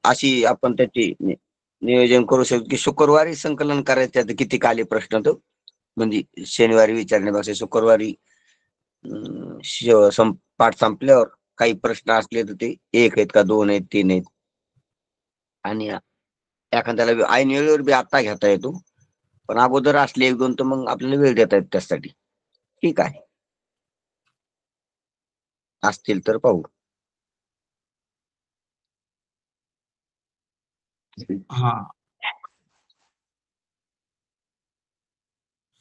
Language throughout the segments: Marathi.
अशी आपण त्याची नियोजन करू शकतो की शुक्रवारी संकलन करायचं. आता किती आले प्रश्न तो, म्हणजे शनिवारी विचारण्यापेक्षा शुक्रवारी पाठ संपल्यावर काही प्रश्न असले तर ते 1 आहेत का 2 आहेत 3 आहेत, आणि एखाद्याला ऐन वेळेवर बी आता घेता येतो, पण अगोदर असले 1-2 तर मग आपल्याला वेळ देता येत त्यासाठी. ठीक आहे, असतील तर पाहू. हा,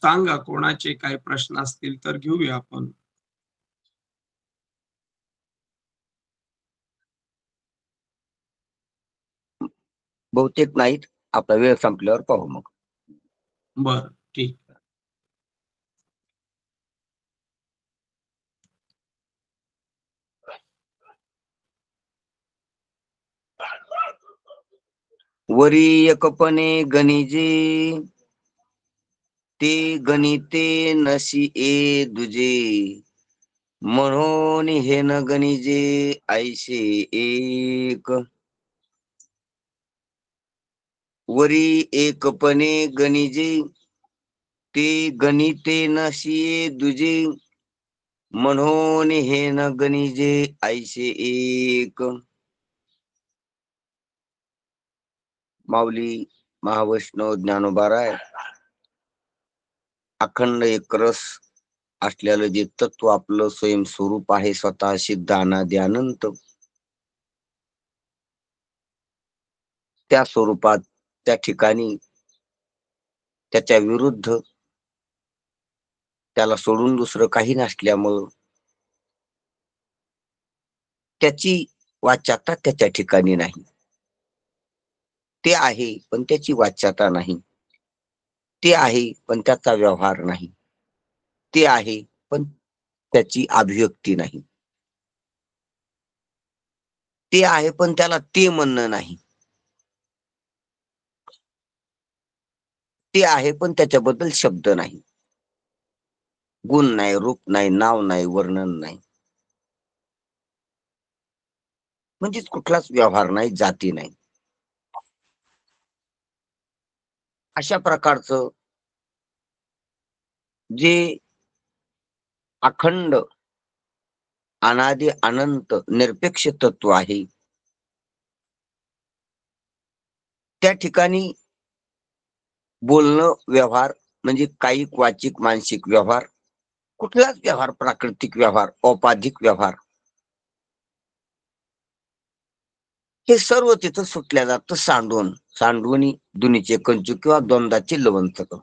सांगा कोणाचे काय प्रश्न असतील तर घेऊया आपण. बहुतेक नाहीत, आपला वेळ संपल्यावर पाहू मग. बर, ठीक. वरी एकपणे गणिजे ते गणिते नशी ए दुजे, म्हणून हे न गणिजे ऐसे एक. वरी एकपणे गणिजे ते गणिते नशी ए दुजे, म्हणून हे न गणिजे ऐसे एक. माऊली महावैष्णव ज्ञानोबाराय अखंड एकरस असलेलं जे तत्व आपलं स्वयंस्वरूप आहे, स्वतः सिद्ध अनादि अनंत, त्या स्वरूपात त्या ठिकाणी त्याच्या विरुद्ध त्याला सोडून दुसरं काही नसल्यामुळं त्याची वाच्यता त्याच्या ठिकाणी नाही. ते आहे पण त्याची वाच्यता नाही. ते आहे पण त्याचा व्यवहार नाही. ते आहे पण त्याची अभिव्यक्ती नाही. ते आहे पण त्याला ते म्हणणं नाही. ते आहे पण त्याच्याबद्दल शब्द नाही, गुण नाही, रूप नाही, नाव नाही, वर्णन नाही, म्हणजेच कुठलाच व्यवहार नाही, जाती नाही. अशा प्रकारचं जे अखंड अनादि अनंत निरपेक्ष तत्व आहे, त्या ठिकाणी बोलणं व्यवहार म्हणजे कायिक वाचिक मानसिक व्यवहार, कुठलाच व्यवहार, प्राकृतिक व्यवहार, औपाधिक व्यवहार, हे सर्व तिथं सुटल्या जातं. सांडवणी दुनीचे कंचू किंवा द्वंद्वाचे लवंतक,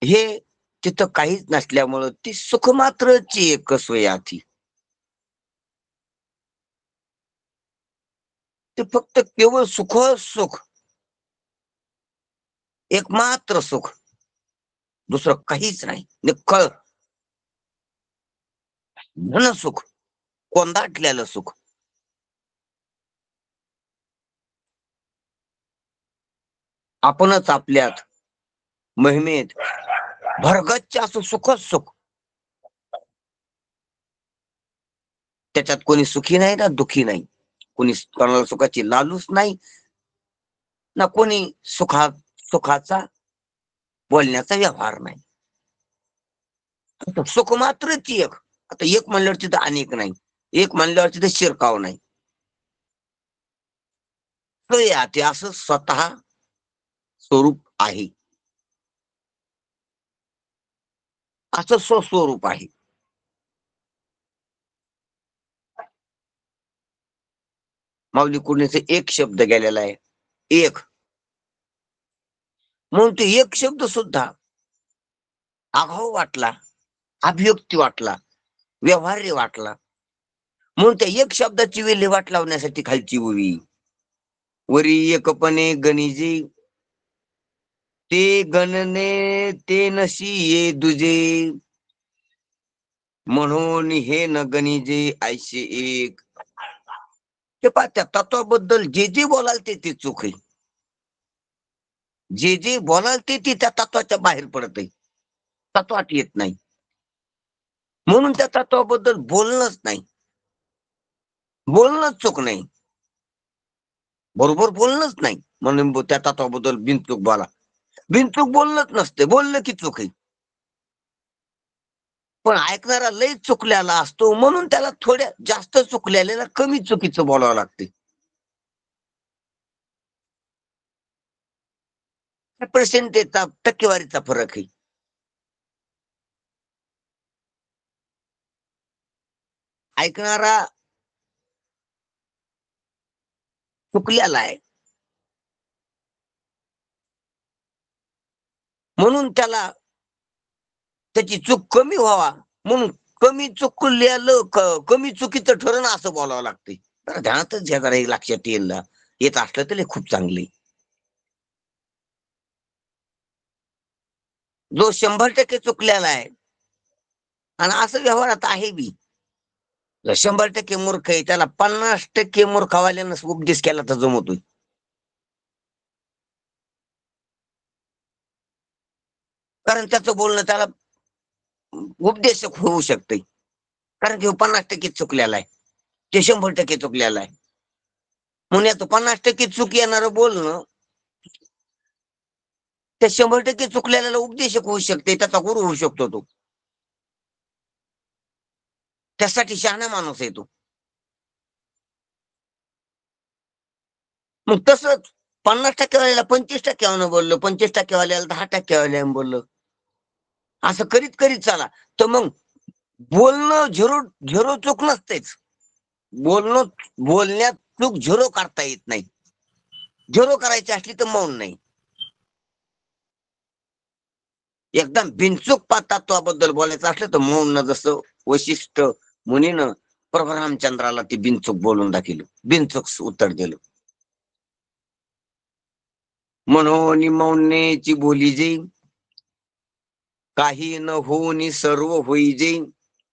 हे तिथं काहीच नसल्यामुळं ती सुखमात्रची एक सोयाथी. ते फक्त केवळ सुख, सुख, एकमात्र सुख, दुसरं काहीच नाही. निखळ धन सुख, कोंदाटलेलं सुख. आपणच आपल्यात महिमेत भरगच्च असं सुखच सुख. त्याच्यात कोणी सुखी नाही ना दुखी नाही, कोणी कोणाला सुखाची लालूच नाही ना कोणी सुखाचा बोलण्याचा व्यवहार नाही. सुख मात्रच एक. आता एक म्हणल्यावर तिथं अनेक नाही, एक म्हणल्यावर तिथं शिरकाव नाही. ते असं स्वतः स्वरूप आहे, असं स्वस्वरूप आहे. माऊली कुणीचा एक शब्द गेलेला आहे, एक, म्हणून ते एक शब्द सुद्धा आघाव वाटला, अभिव्यक्ती वाटला, व्यवहार्य वाटला, म्हणून त्या एक शब्दाची विल्हेवाट लावण्यासाठी खालची ओवी. वरी एकपणे गणिजे ते गणने ते नशी ये दुजे, म्हणून हे न गणिजे ऐसे एक. ते पहा, त्या तत्वाबद्दल जे जे बोलाल ते चूक आहे. जे जे बोलाल ते त्या तत्वाच्या बाहेर पडत आहे, तत्वात येत नाही, म्हणून त्या तत्वाबद्दल बोलणंच नाही. बोलणंच चूक नाही, बरोबर बोलणंच नाही, म्हणून त्या तत्वाबद्दल बिनचूक बोला. बिनचूक बोलणंच नसते, बोललं की चूक आहे. पण ऐकणारा लय चुकलेला असतो, म्हणून त्याला थोड्या जास्त चुकलेल्याला कमी चुकीचं बोलावं लागते. पर्सेंटेजचा, टक्केवारीचा फरक आहे. ऐकणारा चुकलेला आहे, म्हणून त्याला त्याची चूक कमी व्हावा म्हणून कमी चुकलेलं कमी चुकीचं ठरण असं बोलावं लागते. तर ध्यानातच घ्या जरा, हे लक्षात येत असलं तरी खूप चांगली. जो 100% चुकलेला आहे आणि असं व्यवहारात आहे बी, 100% मूर्ख आहे, त्याला 50% मूर्खवाल्यानं उपदेश केला तर जमतोय. कारण त्याचं बोलणं त्याला उपदेशक होऊ शकते, कारण की 50% चुकलेला आहे, ते 100% चुकलेला आहे. म्हणून याचं 50% चूक येणारं बोलणं त्या 100% चुकलेल्याला उपदेशक होऊ शकते, त्याचा गुरु होऊ शकतो तो. त्यासाठी शहाणा माणूस आहे तो. मग तसंच 50% वाल्याला 25% बोललो, 25% वाल्याला 10% बोललो, असं करीत करीत चाला. तर मग बोलणं झिरो झिरो चूक नसतेच. बोलण्यात चूक झिरो करता येत नाही. झिरो करायची असली तर मौन नाही. एकदम बिनचूक तत्वाबद्दल बोलायचं असलं तर मौन, जसं वशिष्ठ मुनीनं प्रभू रामचंद्राला ती बिनचूक बोलून दाखवलं, बिनचूक उत्तर दिलं. म्हणून मौनेची बोली जे, काही न होऊनी सर्व होईजे,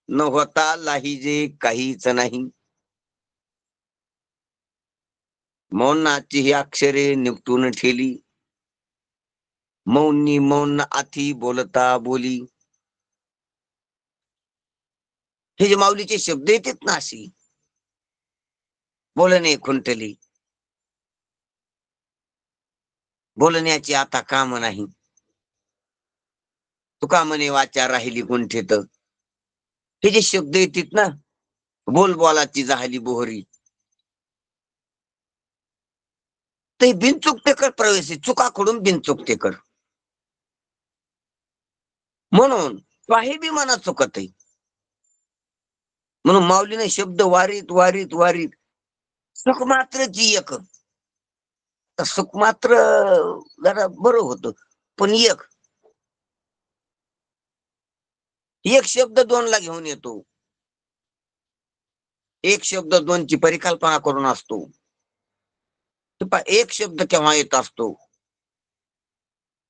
न होता लाहीजे काहीच नाही. मौनाची ही अक्षरे निपटून ठेली, मौनी मौन आथी बोलता बोली. हे जे माऊलीचे शब्द येतात ना, अशी बोलणे खुंटली, बोलण्याची आता काम नाही, तुका म्हणे वाचा राहिली गुंठेत. हे जे शब्द येतात ना, बोलाची झाली बोहरी, ते बिनचुकतेकर प्रवेश आहे, चुकाकडून बिनचुकतेकर. म्हणून काही बी मनात चुकत आहे. म्हणून माऊलीने शब्द वारीत वारीत वारीत सुख मात्रची एक, सुख मात्र जरा बरं होतं, पण एक शब्द 2 ला घेऊन येतो, एक शब्द 2 ची परिकल्पना करून असतो. एक शब्द केव्हा येत असतो,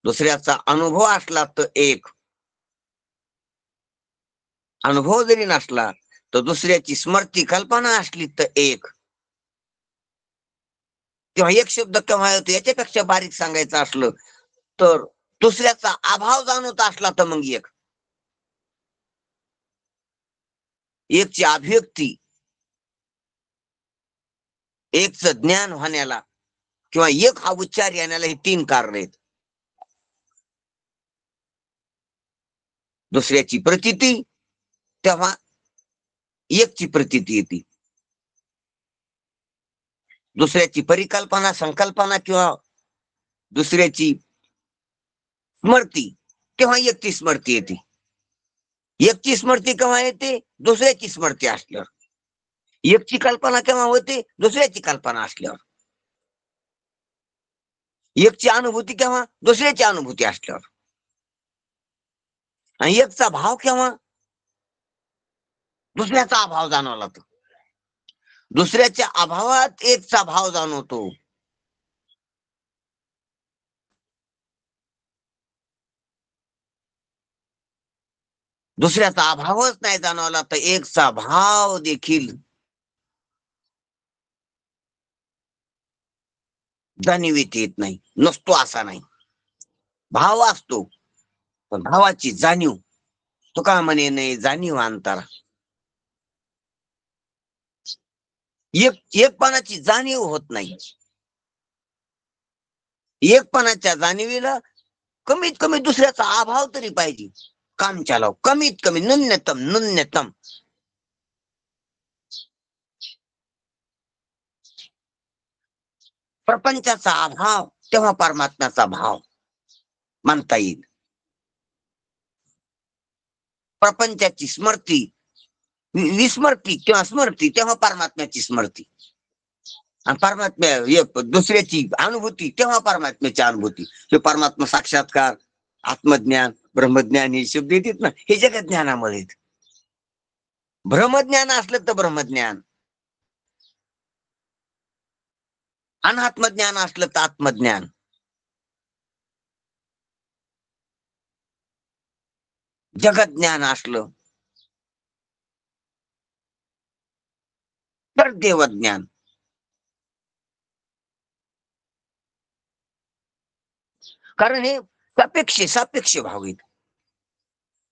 दुसऱ्याचा अनुभव असला तर एक, अनुभव जरी नसला तर दुसऱ्याची स्मृती कल्पना असली तर एक. तेव्हा एक शब्द केव्हा येतो, याच्यापेक्षा बारीक सांगायचं असलं तर दुसऱ्याचा अभाव जाणवत असला तर मग एकची अभिव्यक्ती, एकच ज्ञान होण्याला किंवा एक हा उच्चार येण्याला हे 3 कारण आहेत. दुसऱ्याची प्रतीती, तेव्हा एकची प्रतीती येते. दुसऱ्याची परिकल्पना संकल्पना किंवा दुसऱ्याची स्मृती, तेव्हा एकची स्मृती येते. एकची स्मृती केव्हा येते, दुसऱ्याची स्मृती असल्यावर. एकची कल्पना केव्हा होते, दुसऱ्याची कल्पना असल्यावर. एकची अनुभूती केव्हा, दुसऱ्याची अनुभूती असल्यावर. आणि एकचा भाव केव्हा, दुसऱ्याचा अभाव जाणवला तर. दुसऱ्याच्या अभावात एकचा भाव जाणवतो. दुसऱ्याचा अभावच नाही जाणवला तर एकचा भाव देखील जाणीवीत येत नाही, नसतो असा नाही. भाव असतो, पण भावाची जाणीव, तुका म्हणे नाही जाणीव अंतरा. एकपणाची जाणीव होत नाही. एकपणाच्या जाणीवीला कमीत कमी दुसऱ्याचा अभाव तरी पाहिजे. काम चालव, कमीत कमी, न्यूनतम. प्रपंचाचा अभाव तेव्हा परमात्म्याचा भाव मानता येईल. प्रपंचाची स्मृती, विस्मृती किंवा स्मृती तेव्हा परमात्म्याची स्मृती. आणि परमात्म्या दुसऱ्याची अनुभूती तेव्हा परमात्म्याची अनुभूती. हे परमात्मा साक्षात्कार, आत्मज्ञान, ब्रह्मज्ञान हे शब्द येतात ना, हे जगत ज्ञानामध्ये. ब्रह्मज्ञान असलं तर ब्रह्मज्ञान, अनात्मज्ञान असलं तर आत्मज्ञान. जगत ज्ञान असलं तर देवज्ञान. कारण हे सापेक्ष भाव आहेत.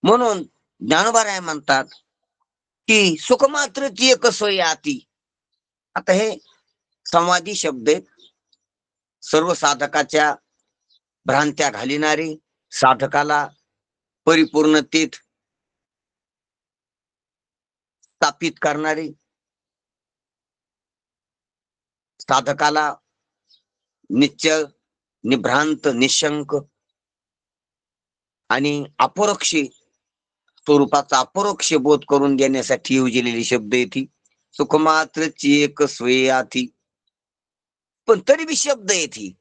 म्हणून ज्ञानोबा म्हणतात की सुख मात्रची एक सोय आती. आता हे संवादी शब्द आहेत. सर्व साधकाच्या भ्रांत्या घालिणारी, साधकाला परिपूर्णतेत स्थापित करणारी, साधकाला निश्चल, निभ्रांत, निशंक आणि अपरोक्ष स्वरूपाचा अपरोक्ष बोध करून देण्यासाठी योजलेली शब्द येते. सुखमात्रची एक सोय आती. पण तरी बी शब्द येते,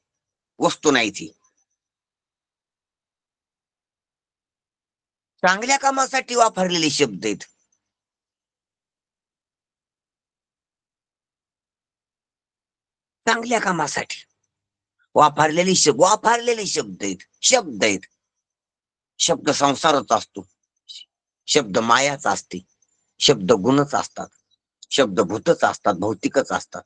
वस्तू नाही ती. चांगल्या कामासाठी वापरलेले शब्द आहेत. चांगल्या कामासाठी वापरलेले शब्द आहेत. शब्द संसारच असतो, शब्द मायाच असते, शब्द गुणच असतात, शब्द भूतच असतात, भौतिकच असतात.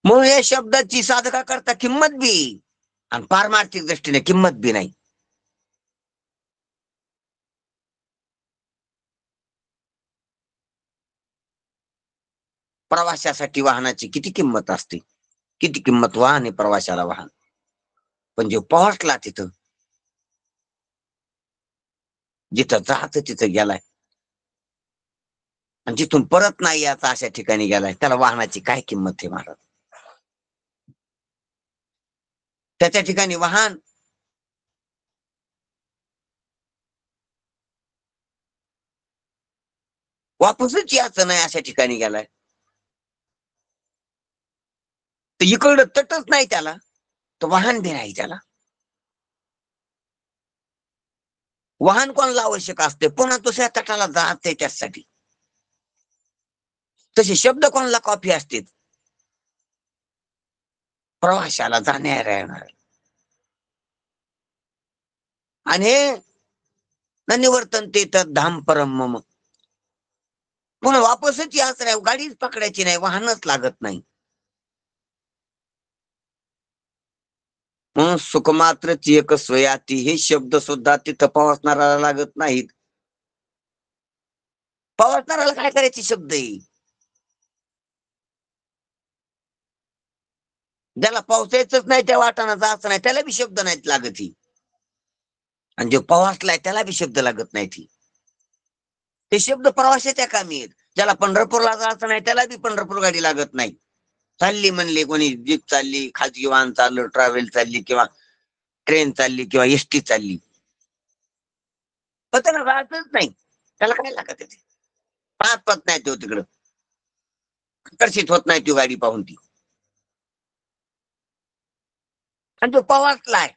म्हणून या शब्दाची साधका करता किंमत बी आणि पारमार्थिक दृष्टीने किंमत बी नाही. प्रवाशासाठी वाहनाची किती किंमत असते, किती किंमत वाहन आहे प्रवाशाला वाहन. पण जो पोहोचला तिथं, जिथं जात तिथं गेलाय आणि जिथून परत नाही याचा अशा ठिकाणी गेलाय, त्याला वाहनाची काय किंमत आहे महाराज. त्याच्या ठिकाणी वाहन वापसच यायचं नाही अशा ठिकाणी गेलाय. तर इकडं तटच नाही त्याला, तर वाहन बी नाही त्याला. वाहन कोणाला आवश्यक असते, पुन्हा दुसऱ्या तटाला जाते त्यासाठी. तसे शब्द कोणाला कॉपी असते, प्रवाशाला जाणार. आणि हे निवर्तन ते तर धाम परम मम. पुन्हा वापसच याच नाही, गाडीच पकडायची नाही, वाहनच लागत नाही. म्हणून सुखमात्रची एक स्वयाती हे शब्द सुद्धा तिथं पोहोचणाऱ्याला लागत नाहीत. पोहोचणाऱ्याला काय करायचे शब्द आहे. ज्याला पोहोचायचंच नाही त्या वाटानं जायचं नाही, त्याला बी शब्द नाहीत लागत ही. आणि जो पोहोचलाय त्याला बी शब्द लागत नाही ती. ते शब्द प्रवाशाच्या कामी आहेत. ज्याला पंढरपूरला जायचं नाही त्याला बी पंढरपूर गाडी लागत नाही. चालली म्हणले, कोणी जीप चालली, खाजगी वाहन चाललं, ट्रॅव्हल चालली किंवा ट्रेन चालली किंवा एसटी चालली, पण त्याला जायचंच नाही, त्याला काय लागत ते. पाहत नाही तो तिकडं, आकर्षित होत नाही ती गाडी पाहून ती. आणि तो पोहोचलाय,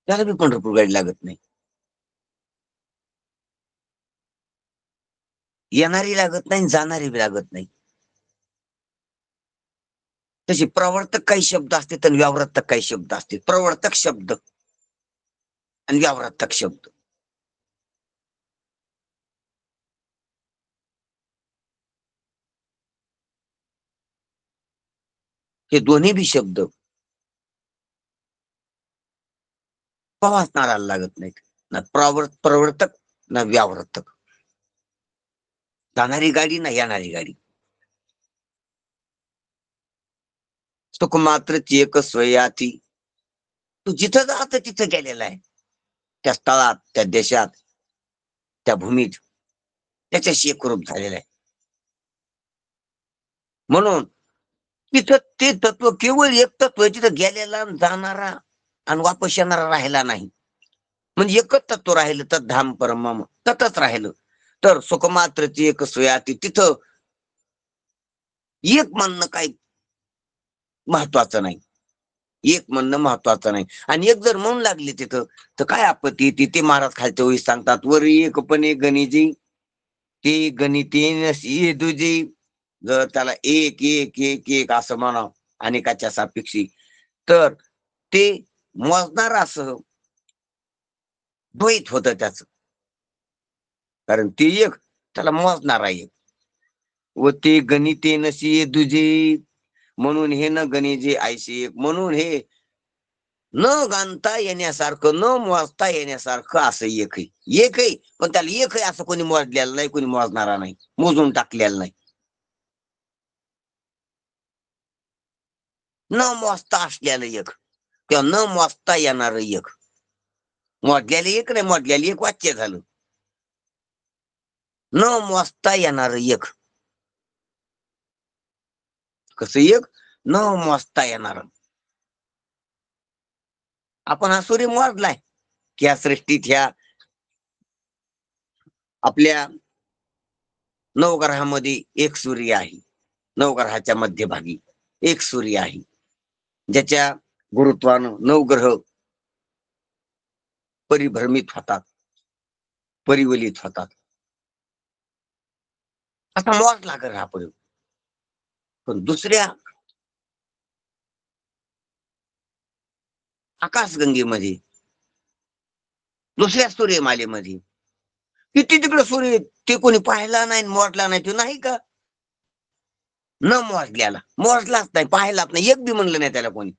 त्याला बी पंढरपूर गाडी लागत नाही. येणारी लागत नाही, जाणारी बी लागत नाही. तशी प्रवर्तक काही शब्द असते आणि व्यावर्तक काही शब्द असते. प्रवर्तक शब्द आणि व्यावर्तक शब्द, हे दोन्ही बी शब्द वाचणाराला लागत नाहीत. ना प्रवर्तक ना व्यावर्तक. जाणारी गाडी ना येणारी गाडी. सुख मात्रची एक स्वयाती. तू जिथं जात तिथं गेलेला आहे. त्या स्थळात, त्या देशात, त्या भूमीत त्याच्याशी एकरूप झालेला आहे. म्हणून तिथं ते तत्व केवळ एक तत्व तिथं गेलेला जाणारा आणि वापस येणारा राहिला नाही. म्हणजे एकच तत्व राहिलं तर धाम परम ततच राहिलं. तर सुखमात्रची एक स्वयाती. तिथं एक म्हणणं काही महत्वाचं नाही. एक म्हणणं महत्वाचं नाही. आणि एक जर म्हणून लागली तिथं तर काय आपत्ती. तिथे महाराज खालच्या वेळी सांगतात, वरी एकपणे गणिजी ते गणिते दुजी. जर त्याला एक एक एक एक असं म्हणावं अनेकाच्या सापेक्षी, तर ते मोजणार असं द्वैत होतं त्याच. कारण ते एक त्याला मोजणारा एक. व ते गणिते नशी दुजे. म्हणून हे न गणिजे आयसे एक. म्हणून हे न गाणता येण्यासारखं न मोजता येण्यासारखं असं एक आहे. एक आहे पण त्याला एक आहे असं कोणी मोजलेलं नाही, कोणी मोजणारा नाही, मोजून टाकलेलं नाही. न मोजता असलेलं एक किंवा न मोजता येणार एक. मोजलेलं एक नाही, मोजलेलं एक वाक्य झालं. न मोजता येणार एक. कसं एक? न मोजता येणार. आपण हा सूर्य मोजलाय की या सृष्टीत ह्या आपल्या नवग्रहामध्ये एक सूर्य आहे. नवग्रहाच्या मध्यभागी एक सूर्य आहे, ज्याच्या गुरुत्वानं नवग्रह परिभ्रमित होतात, परिवलित होतात. असा मोजला ग्रहापर्यंत. पण दुसऱ्या आकाशगंगेमध्ये, दुसऱ्या सूर्यमालेमध्ये किती तिकडे सूर्य ते कोणी पाहिला नाही, मोजला नाही. तो नाही का न मोजल्याला, मोजलाच नाही, पाहिलाच नाही, एक बी म्हणलं नाही त्याला कोणी.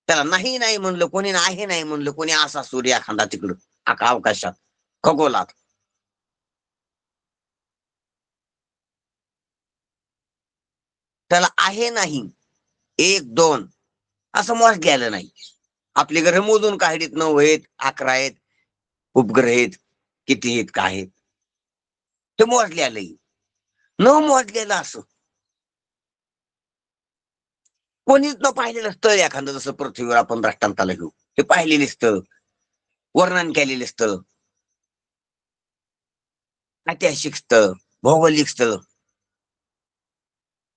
त्याला नाही नाही म्हणलं कोणी, आहे नाही म्हणलं कोणी. असा सूर्य एखादा तिकडं अवकाशात, खगोलात. त्याला आहे नाही, एक दोन असं मोजलेलं नाही. आपले ग्रह मोजून काढीत 9 आहेत, 11 आहेत, उपग्रह आहेत, किती आहेत, काय आहेत, ते मोजलेलं न मोजलेलं असं कोणीच न पाहिलेलं स्थळ एखादं. जसं पृथ्वीवर आपण दृष्टांताला घेऊ, हे पाहिलेले स्थळ, वर्णन केलेले स्थळ, ऐतिहासिक स्थळ, भौगोलिक स्थळ,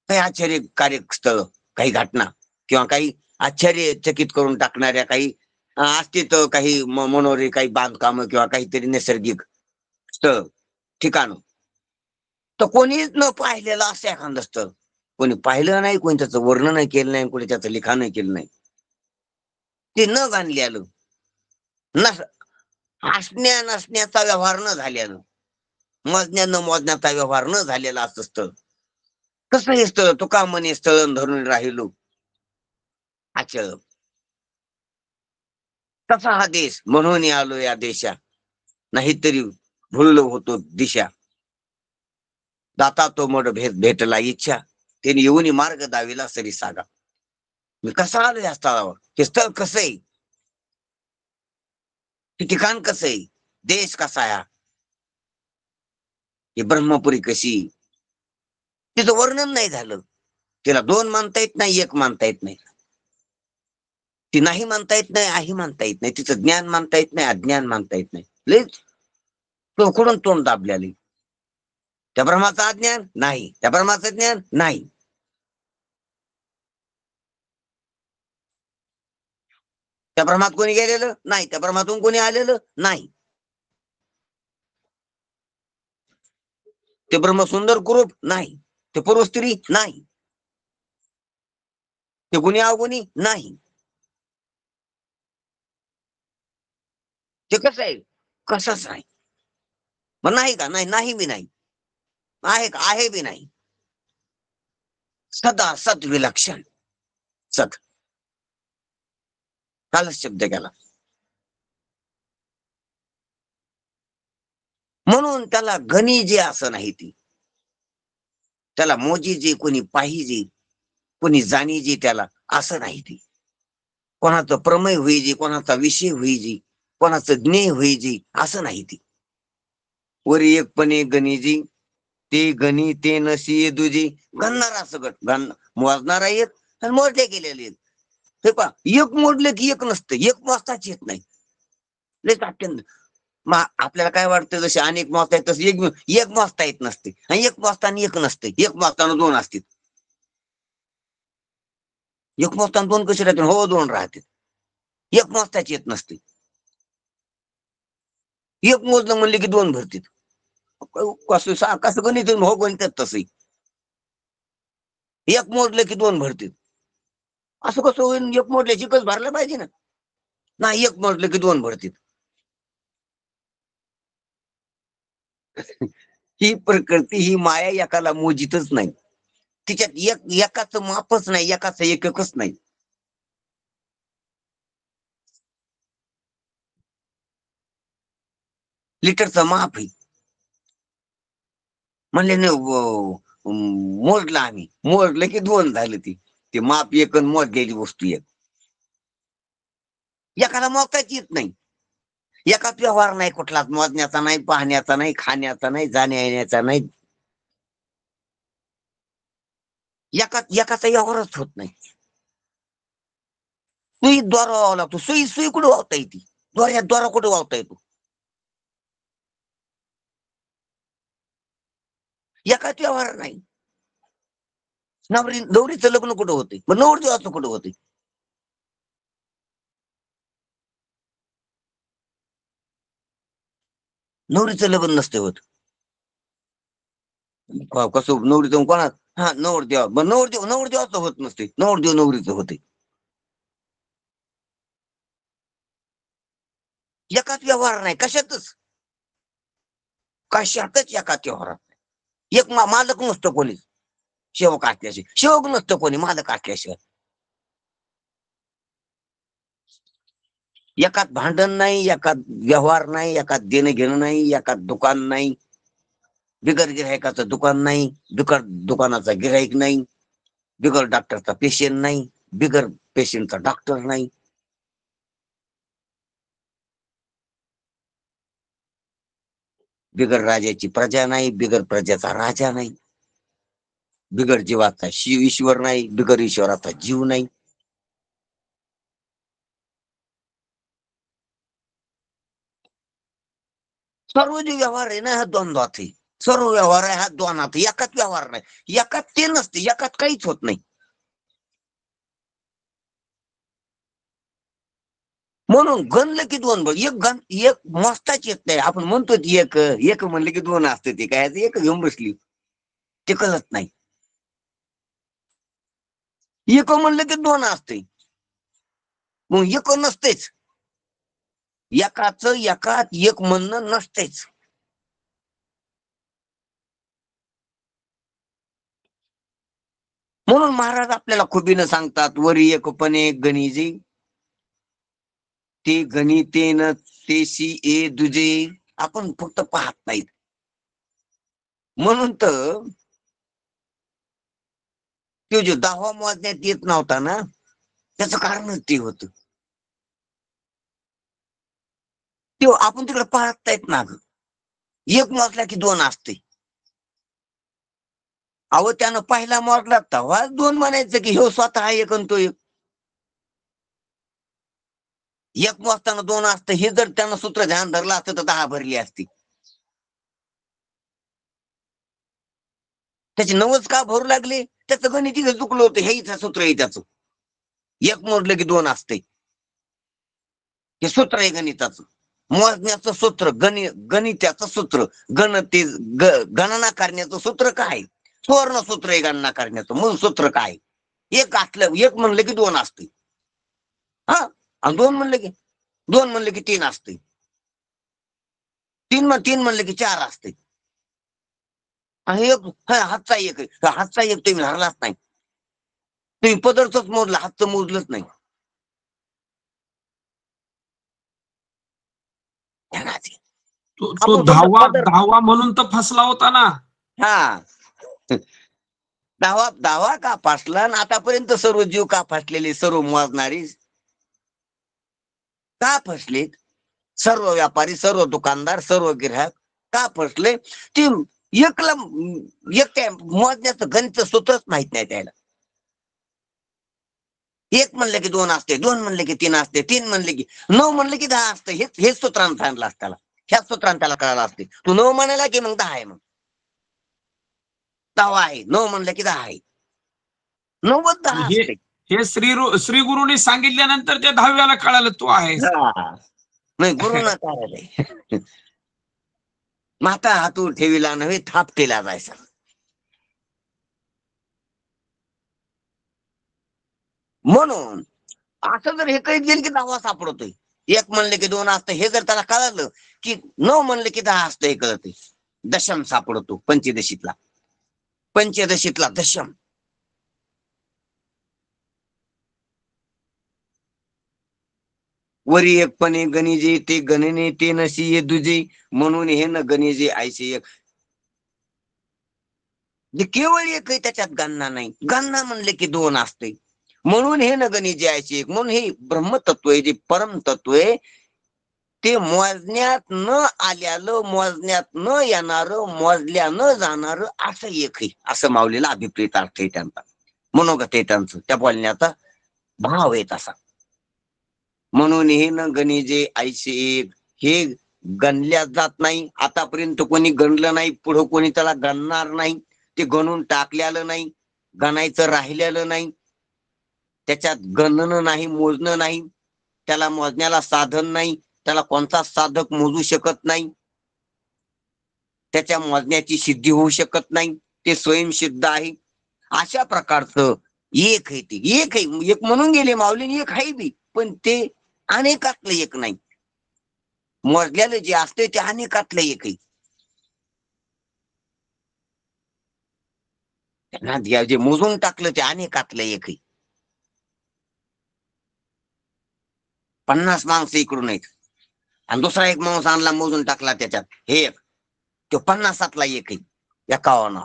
काही आश्चर्यकारक स्थळ, काही घटना किंवा काही आश्चर्यचकित करून टाकणाऱ्या काही अस्तित्व, काही मनोरे, काही बांधकाम किंवा काहीतरी नैसर्गिक स्थळ, ठिकाण, तर कोणीच न पाहिलेलं असं एखादं स्थळ. कोणी पाहिलं नाही, कोणी त्याचं वर्णन केलं नाही, कोणी त्याचं लिखाण केलं नाही. ते न जाणलेलं, नस असण्या नसण्याचा व्यवहार न झाल्यानं, मोजण्या न मोजण्याचा व्यवहार न झालेला असं स्थळ. कसं हे स्थळ? तुका म्हणे स्थळ धरून राहिलो अचळ. तसा हा देश म्हणून आलो या देशा, नाहीतरी भुललो होतो दिशा. दाता तो मड भेटला इच्छा, त्याने येऊन मार्ग दाविला सरी सागा. मी कसा आलो या स्थळावर? हे स्थळ कसं आहे? हे ठिकाण कसं आहे? देश कसा आहे? ही ब्रह्मपुरी कशी? तिचं वर्णन नाही झालं. तिला 2 मानता येत नाही, 1 मानता येत नाही. ती नाही मानता येत नाही, आहे मानता येत नाही. तिचं ज्ञान मानता येत नाही, अज्ञान मानता येत नाही. लयच तोकडून तोंड दाबलेली. त्या ब्रह्माचं अज्ञान नाही, त्या ब्रह्माचं ज्ञान नाही. त्या ब्रह्मात कोणी गेलेलं नाही, त्या ब्रह्मातून कोणी आलेलं नाही. ते ब्रह्म सुंदर कुरूप नाही, ते पूर्व स्त्री नाही, ते गुणी अवगुणी नाही. ते कसं आहे? कसंच नाही. मग नाही का? नाही, नाही बी नाही. आहे का? आहे बी नाही. सदा सत विलक्षण सत. कालच शब्द केला. म्हणून त्याला गणिजे असं नाही ती, त्याला मोजीजे, कोणी पाहिजे, कोणी जाणीजे त्याला असं नाही ती. कोणाचं प्रमेय होईजे, कोणाचा विषय होईजे, कोणाचं ज्ञेय होईजे असं नाही ती. वरी एकपणे गणिजी, ते गणी ते नशी दुजी, गणणारा सगळं मोजणारा एक आणि मोजले गेलेले एक. हे पहा, एक मोडले की एक नसतं, एक मोजताच येत नाही. लयच अत्यंत. मग आपल्याला काय वाटतं, जसे अनेक मोजता येत तसं एक मोजता येत नसते, आणि एक मोजताना एक नसते, एक मोजताना दोन असतील. एक मोजताना दोन कसे राहतील? हो, दोन राहतील. एक मोजताच येत नसते. एक मोजलं म्हणले की दोन भरतील. कसं गणित हो, गणितात तसं एक मोजलं की दोन भरतील. असं कसं होईल? एक मोडल्याची कस भरलं पाहिजे ना. नाही, एक मोजलं की दोन भरतील. ही प्रकृती, ही माया एकाला मोजितच नाही. तिच्यात एकाचं मापच नाही, एकाचं एककच नाही. लिटरचं माप आहे. म्हणले नाही, मोजलं आम्ही, मोजलं की दोन झालं. ते माप एक आणि मोजलेली वस्तू एक. एकाला मोजताच येत नाही. एकाच व्यवहार नाही, कुठलाच मोजण्याचा नाही, पाहण्याचा नाही, खाण्याचा नाही, जाण्या येण्याचा नाही. एकाचा व्यवहारच होत नाही. सुई द्वारा व्हावा लागतो. सुई कुठे वावता येते? द्वारा कुठे वावता येतो? एकाच व्यवहार नाही. नवरीचं लग्न कुठं होते? मग नवरदेवाचं कुठं होते? नवरीचं लग्न नसते होत. कसं नवरीचं कोणा? हा, नवरदेवा. मग नवरदेवाचं होत नसते, नवरीचं होते. एकाच व्यवहार नाही कशातच. कशातच एकाच व्यवहारात नाही. एक मालक नसतो कोणी, सेवक असल्याशिवाय. सेवक नसतो कोणी, मालक असल्याशिवाय. एकात भांडण नाही, एकात व्यवहार नाही, एकात देणं घेणं नाही, एकात दुकान नाही, बिगर गिरायकाचं दुकान नाही, बिगर दुकानाचा गिराईक नाही, बिगर डॉक्टरचा पेशंट नाही, बिगर पेशंटचा डॉक्टर नाही. बिगर राजाची प्रजा नाही, बिगर प्रजेचा राजा नाही, बिगर जीवाचा ईश्वर नाही, बिगर ईश्वराचा जीव नाही. सर्व जे व्यवहार आहे ना, हा द्वंद्वात आहे. सर्व व्यवहार आहे हा द्वंद्वात, एकाच व्यवहार नाही. एकात ते नसते, एकात काहीच होत नाही. म्हणून गणलं की दोन बघ. एक मस्ताच येत नाही. आपण म्हणतो एक म्हणलं की दोन असते. ते काय एक घेऊन बसली, ते कळत नाही. एक म्हणलं की दोन असते, मग एक नसतेच. एकात एक म्हणणं नसतेच. म्हणून महाराज आपल्याला खुबीनं सांगतात, वरी एकपणे गणिजे, ते गणितेन तेशी ए दुजे. आपण फक्त पाहत नाहीत. म्हणून तर तो जो 10वा मोजण्यात येत नव्हता ना, त्याचं कारणच ते होतं. तो आपण तिकडे पाहत नाहीत ना. एक मोजला की दोन असते. अहो, त्यानं पहिला मोजला तेव्हा दोन म्हणायचं की ह्यो स्वतः एक आणि तो एक. एक मोजताना दोन असतं, हे जर त्यानं सूत्र ध्यान धरलं असतं तर 10 भरली असती. त्याचे 9च का भरू लागले? त्याचं गणित इथं चुकलं होतं. हे इथं सूत्र आहे त्याचं. एक मोजलं की दोन असते, हे सूत्र आहे गणिताचं. मोजण्याचं सूत्र, गणिताचं सूत्र, गणना करण्याचं सूत्र काय? सुवर्ण सूत्र आहे गणना करण्याचं. मूळ सूत्र काय? एक असलं, एक म्हणलं की दोन असते. हा, आणि दोन म्हणलं की तीन असते. तीन म्हणलं की चार असते. आणि हातचा एक तुम्ही धरलाच नाही. तुम्ही पदरच मोजला, हातचं मोजलंच नाही. ध्यानात घे. तो आपण समजा दहावा पदर, दहावा म्हणून तर फसला होता ना. हा दहावा दहावा का फासला आणि आतापर्यंत सर्व जीव का फासलेले, सर्व मोजणारी का फसलेत, सर्व व्यापारी, सर्व दुकानदार, सर्व ग्राहक का फसले? ते एकला एक मोजण्याचं गणित सूत्रच माहित नाही त्याला. एक म्हणलं की दोन असते, दोन म्हणले की तीन असते, तीन म्हणले की नऊ म्हणले की 10 असते. हेच सूत्रानं सांगितलं असतं त्याला, ह्याच सूत्रानं त्याला कळालं असते. तू 9 म्हणाला की मग 10 आहे, मग 10 आहे. 9 म्हणलं की 10 आहे. 90 आणि 10 हे असते. हे श्री गुरुनी सांगितल्यानंतर त्या 10व्याला कळालं तू आहेस. हा नाही, गुरु ना काय माता हातून ठेविला नव्हे, थाप केला जायचा. म्हणून असं जर हे कळत गेलं की 10 सापडतोय. एक म्हणले की 2 असतं हे जर त्याला कळालं की 9 म्हणले की 10 असतं हे कळतंय. दशम सापडतो पंचदशीतला, पंचदशीतला दशम. वरी एकपणे गणिजे ते गणने ते नशी ये दुजे, म्हणून हे न गणिजे आयसे एक. जे केवळ एक आहे त्याच्यात गणना नाही. गणना म्हणले की 2 असते. म्हणून हे न गणिजे आयसे एक. म्हणून हे ब्रह्मतत्व आहे, जे परम तत्व आहे, ते मोजण्यात न आल्यालं, मोजण्यात न येणारं, मोजल्या न जाणार असं एक आहे, असं माऊलीला अभिप्रेत अर्थ आहे त्यांचा, मनोगत आहे त्यांचं, त्या बोलण्याचा भाव आहे तसा. म्हणून हे न गणिजे ऐसे एक, हे गणल्या जात नाही. आतापर्यंत कोणी गणलं नाही, पुढं कोणी त्याला गणणार नाही. ते गणून टाकलेलं नाही, गणायचं राहिलेलं नाही. त्याच्यात गणनं नाही, मोजणं नाही, त्याला मोजण्याला साधन नाही, त्याला कोणता साधक मोजू शकत नाही, त्याच्या मोजण्याची सिद्धी होऊ शकत नाही, ते स्वयंसिद्ध आहे. अशा प्रकारचं एक आहे. ते एक आहे, एक म्हणून गेले माऊलीने, एक आहे बी, पण ते अनेकातलं एक नाही. मोजल्याला जे असते ते अनेकातलं एक आहे. त्यांना जे मोजून टाकलं ते अनेकातलं एक आहे. 50 माणसं इकडून आहेत आणि दुसरा एक माणूस आणला, मोजून टाकला त्याच्यात, हे एक, तो 50तला एक आहे. एकावन्न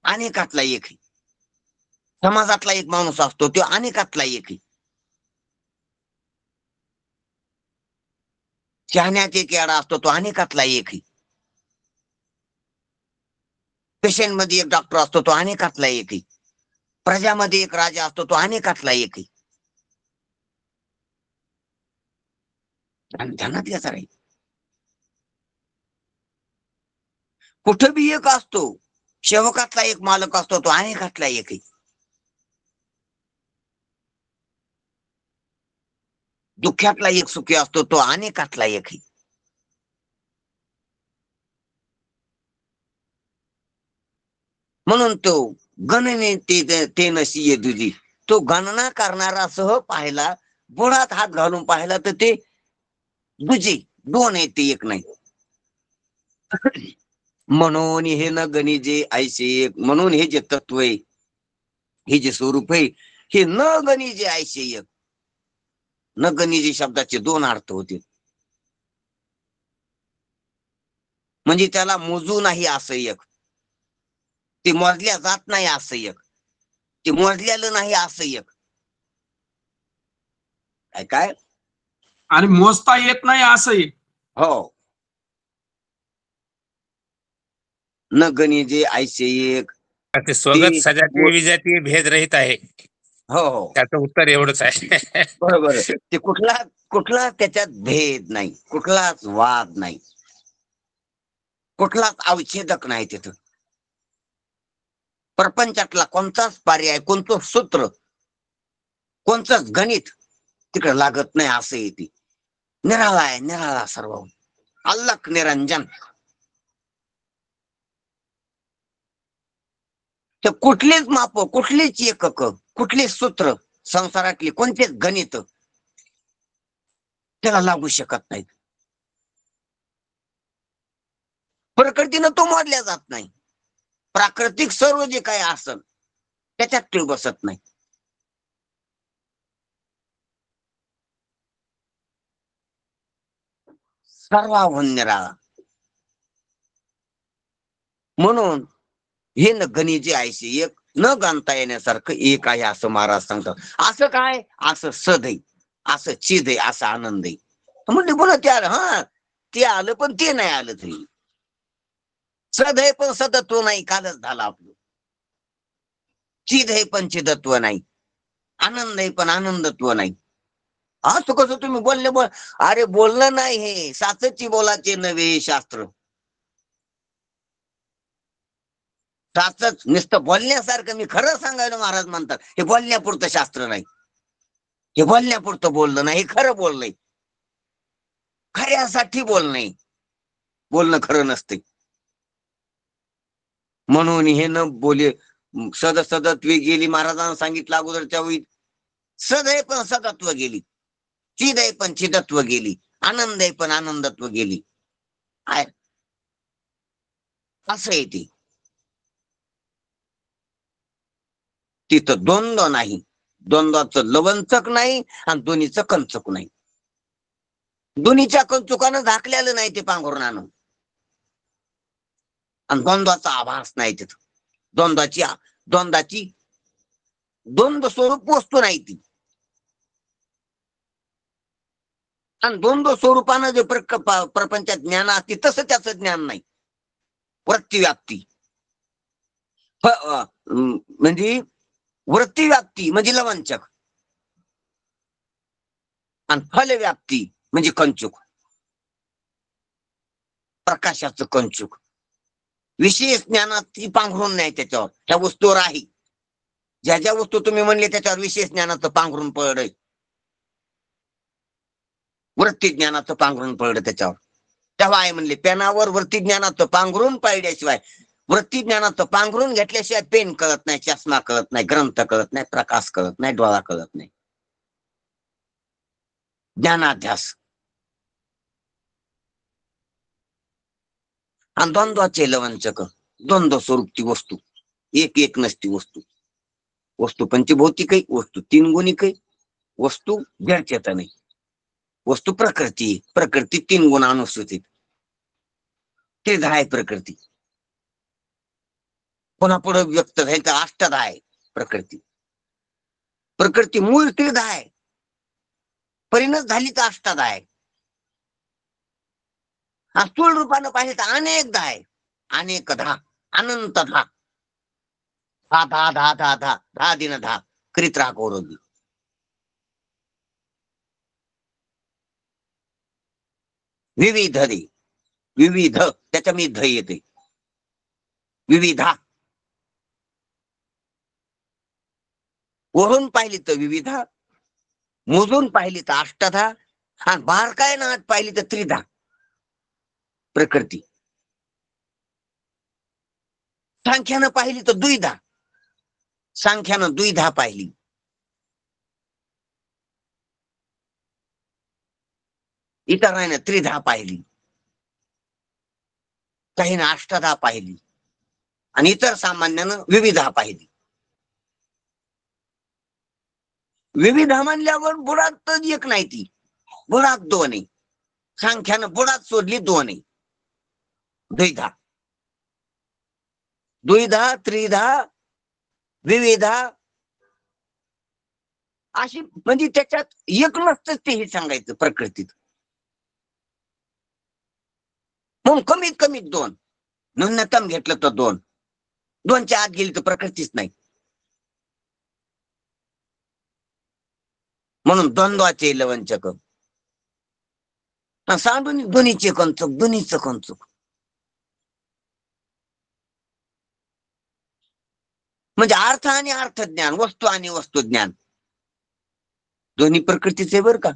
अनेकातला एक आहे. समाजातला एक माणूस असतो, तो अनेकातला एक आहे. शहाण्यात एक येडा असतो, तो अनेकातला एक आहे. पेशंट मध्ये एक डॉक्टर असतो, तो अनेकातला एक आहे. प्रजामध्ये एक राजा असतो, तो अनेकातला एक आहे. आणि ध्यानात घ्यायचा राहील, कुठं बी एक असतो. सेवकातला एक मालक असतो, तो अनेकातला एक आहे. दुःख्यातला एक सुखी असतो, तो अनेकातला एक आहे. म्हणून तो गणने ते नशी ये दुजी, तो गणना करणारा सह पाहिला, बुडात हात घालून पाहिला, तर ते दुजे 2 आहे, ते एक नाही. म्हणून हे न गणिजे ऐसे एक. म्हणून हे जे तत्व आहे, हे जे स्वरूप आहे, हे न गणिजे ऐसे एक. न गणिजे शब्दाचे 2 अर्थ होते. म्हणजे त्याला मोजू नाही असं एक, ते मोजल्या जात नाही असं एक, ते मोजल्यालं नाही असं एक. काय काय आणि मोजता येत नाही असंही. हो. न गणिजे ऐसे एक. ते ते स्वगत सजातीय विजातीय भेद रहित आहे. हो हो त्याचं उत्तर एवढंच आहे. बरोबर. ते कुठला त्याच्यात भेद नाही, कुठलाच वाद नाही, कुठलाच अवच्छेदक नाही तिथं. प्रपंचातला कोणताच पर्याय, कोणतं सूत्र, कोणतंच गणित तिकडे लागत नाही असं येते. निराळा आहे, निराळा सर्व, अल्लख निरंजन. तर कुठलेच माप, कुठलेच एकक, कुठलेच सूत्र संसारातले, कोणतेच गणित त्याला लागू शकत नाहीत. प्रकृतीनं तो मोडल्या जात नाही. प्राकृतिक सर्व जे काही असल त्याच्यात ते बसत नाही. सर्वाहून निराळा. म्हणून हे न गणिजे आयसे एक, न गणता येण्यासारखं एक आहे असं महाराज सांगतात. असं काय? असं सद आहे, असं चिद आहे, असा आनंद आहे. म्हणजे पुन्हा ते आलं, हा ते आलं पण ते नाही आलं तरी सद आहे पण सदत्व नाही, कालच झालं आपलं. चिद आहे पण चिदत्व नाही, आनंद आहे पण आनंदत्व नाही. असं कसं तुम्ही बोलले बोल? अरे बोलणं नाही, हे साचची बोलाचे नवे शास्त्र. साचच नुसतं बोलण्यासारखं, मी खरं सांगायला महाराज म्हणतात हे बोलण्यापुरतं शास्त्र नाही, हे बोलण्यापुरतं बोलणं नाही, हे खरं बोलणं. खऱ्यासाठी बोलणं, बोलणं खरं नसते. म्हणून हे न बोले सद सदत्वे गेली, महाराजांना सांगितलं अगोदरच्या वेळी. सद आहे पण सदत्व गेली, चिद आहे पण चिदत्व गेली, आनंद आहे पण आनंदत्व गेली. आहे असं आहे ते. तिथं द्वंद्व नाही, द्वंद्वाचं लवंचक नाही आणि दोन्हीचं कंचक नाही. दोन्हीच्या कंचुकानं झाकलेलं नाही ते पांघरुणानं, आणि द्वंद्वाचा आभास नाही तिथं. द्वंद्वाची द्वंद्व स्वरूप वस्तू नाही ती. आणि द्वंद्व स्वरूपानं जे प्रपंचात ज्ञान असते तसं त्याचं ज्ञान नाही. वृत्तीव्याप्ती म्हणजे वृत्तीव्याप्ती म्हणजे लवंचक, आणि फलव्याप्ती म्हणजे कंचुक, प्रकाशाचं कंचुक. विशेष ज्ञानात ती पांघरून नाही त्याच्यावर, त्या वस्तूवर आहे. ज्या ज्या वस्तू तुम्ही म्हणले त्याच्यावर विशेष ज्ञानाचं पांघरून पडलंय, वृत्ती ज्ञानाचं पांघरून पडलं त्याच्यावर. तेव्हा आहे म्हणले पेनावर वृत्ती ज्ञानाचं पांघरून पाळल्याशिवाय, वृत्ती ज्ञानाचं पांघरून घेतल्याशिवाय पेन कळत नाही, चष्मा कळत नाही, ग्रंथ कळत नाही, प्रकाश कळत नाही, डोळा कळत नाही. ज्ञानाध्यास. आणि द्वंद्वाचे लवंचक, द्वंद्व स्वरूपची वस्तू, एक एक नसती वस्तू. वस्तू पंचभौतिक आहे, वस्तू तीन गुणिक आहे, वस्तू जडचेतन आहे, वस्तू प्रकृती, प्रकृती तीन गुण अनुसूचित, ते आहे प्रकृती. पुन्हा पुढे व्यक्त झाली तर अष्टधा आहे प्रकृती. प्रकृती मूळ तीर्ध आहे, परिणत झाली तर अष्टधा आहे. हा स्थूल रूपानं पाहिजे तर अनेकदा आहे, अनेकधा, अनंतधा. हा धा धा धा धा धा दिन धा करीत राहा कौरवी. विविध दे, विविध त्याच्या मी ध येते, विविधा. वरून पाहिली तर विविधा, मोजून पाहिली तर अष्टधा, आणि बारकाय नाट पाहिली तर त्रिधा प्रकृती. सांख्यानं पाहिली तर द्विधा, सांख्यानं द्विधा पाहिली. इतरांना त्रिधा पाहिली, काहींना अष्टधा पाहिली, आणि इतर सामान्यानं विविधा पाहिली. विविधा म्हणल्यावर बुडात तर एक नाही, ती बुडात दोन आहे. सांख्यानं बुडात सोडली दोन आहे, द्विधा. द्विधा, त्रिधा, विविधा अशी, म्हणजे त्याच्यात एक नसतं ते हे सांगायचं प्रकृतीत. म्हणून कमीत कमीत दोन, न्यूनतम घेतलं तर दोन, दोनच्या आत गेली तर प्रकृतीच नाही. म्हणून द्वंद्वाचे लवंचक, सांडून दोन्हीचे कंचुक, दोन्हीचं कंचुक. म्हणजे अर्थ आणि अर्थज्ञान, वस्तू आणि वस्तुज्ञान दोन्ही प्रकृतीचे बर का.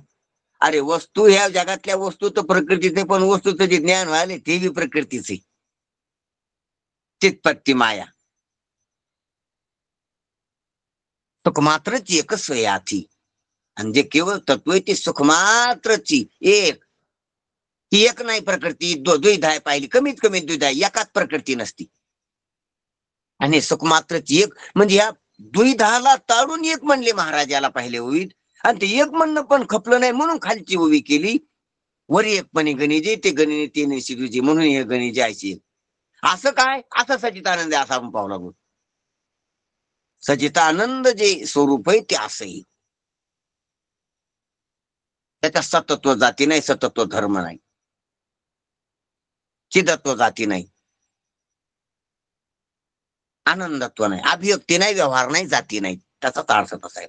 अरे वस्तू ह्या जगातल्या वस्तू तर प्रकृतीचे, पण वस्तूचं जे ज्ञान व्हायले ते बी प्रकृतीचे. चित्पत्ती माया सुख मात्रची एकच स्वयाथी, आणि जे केवळ तत्व आहे ते सुख मात्रची एक. ती एक नाही प्रकृती, द्विधा पाहिली, कमीत कमी द्विधा, एकाच प्रकृती नसती. आणि सुख मात्रची एक म्हणजे या द्विधाला ताडून एक म्हणले महाराजाला पहिले होईल, आणि ते एक म्हणणं पण खपलं नाही म्हणून खालची उभी केली. वरी एक पणी गणिजे ते गणिने तीन शिरुजी म्हणून हे गणिजे आयची. असं काय? असं सचितानंद आहे, असं आपण पाहू लागू. सचितानंद जे स्वरूप आहे ते असंही. त्याच्यात सतत्व जाती नाही, सतत्व धर्म नाही, चिदत्व जाती नाही, आनंदत्व नाही, अभिव्यक्ती नाही, व्यवहार नाही, जाती नाही. त्याचा अर्थ तसा आहे.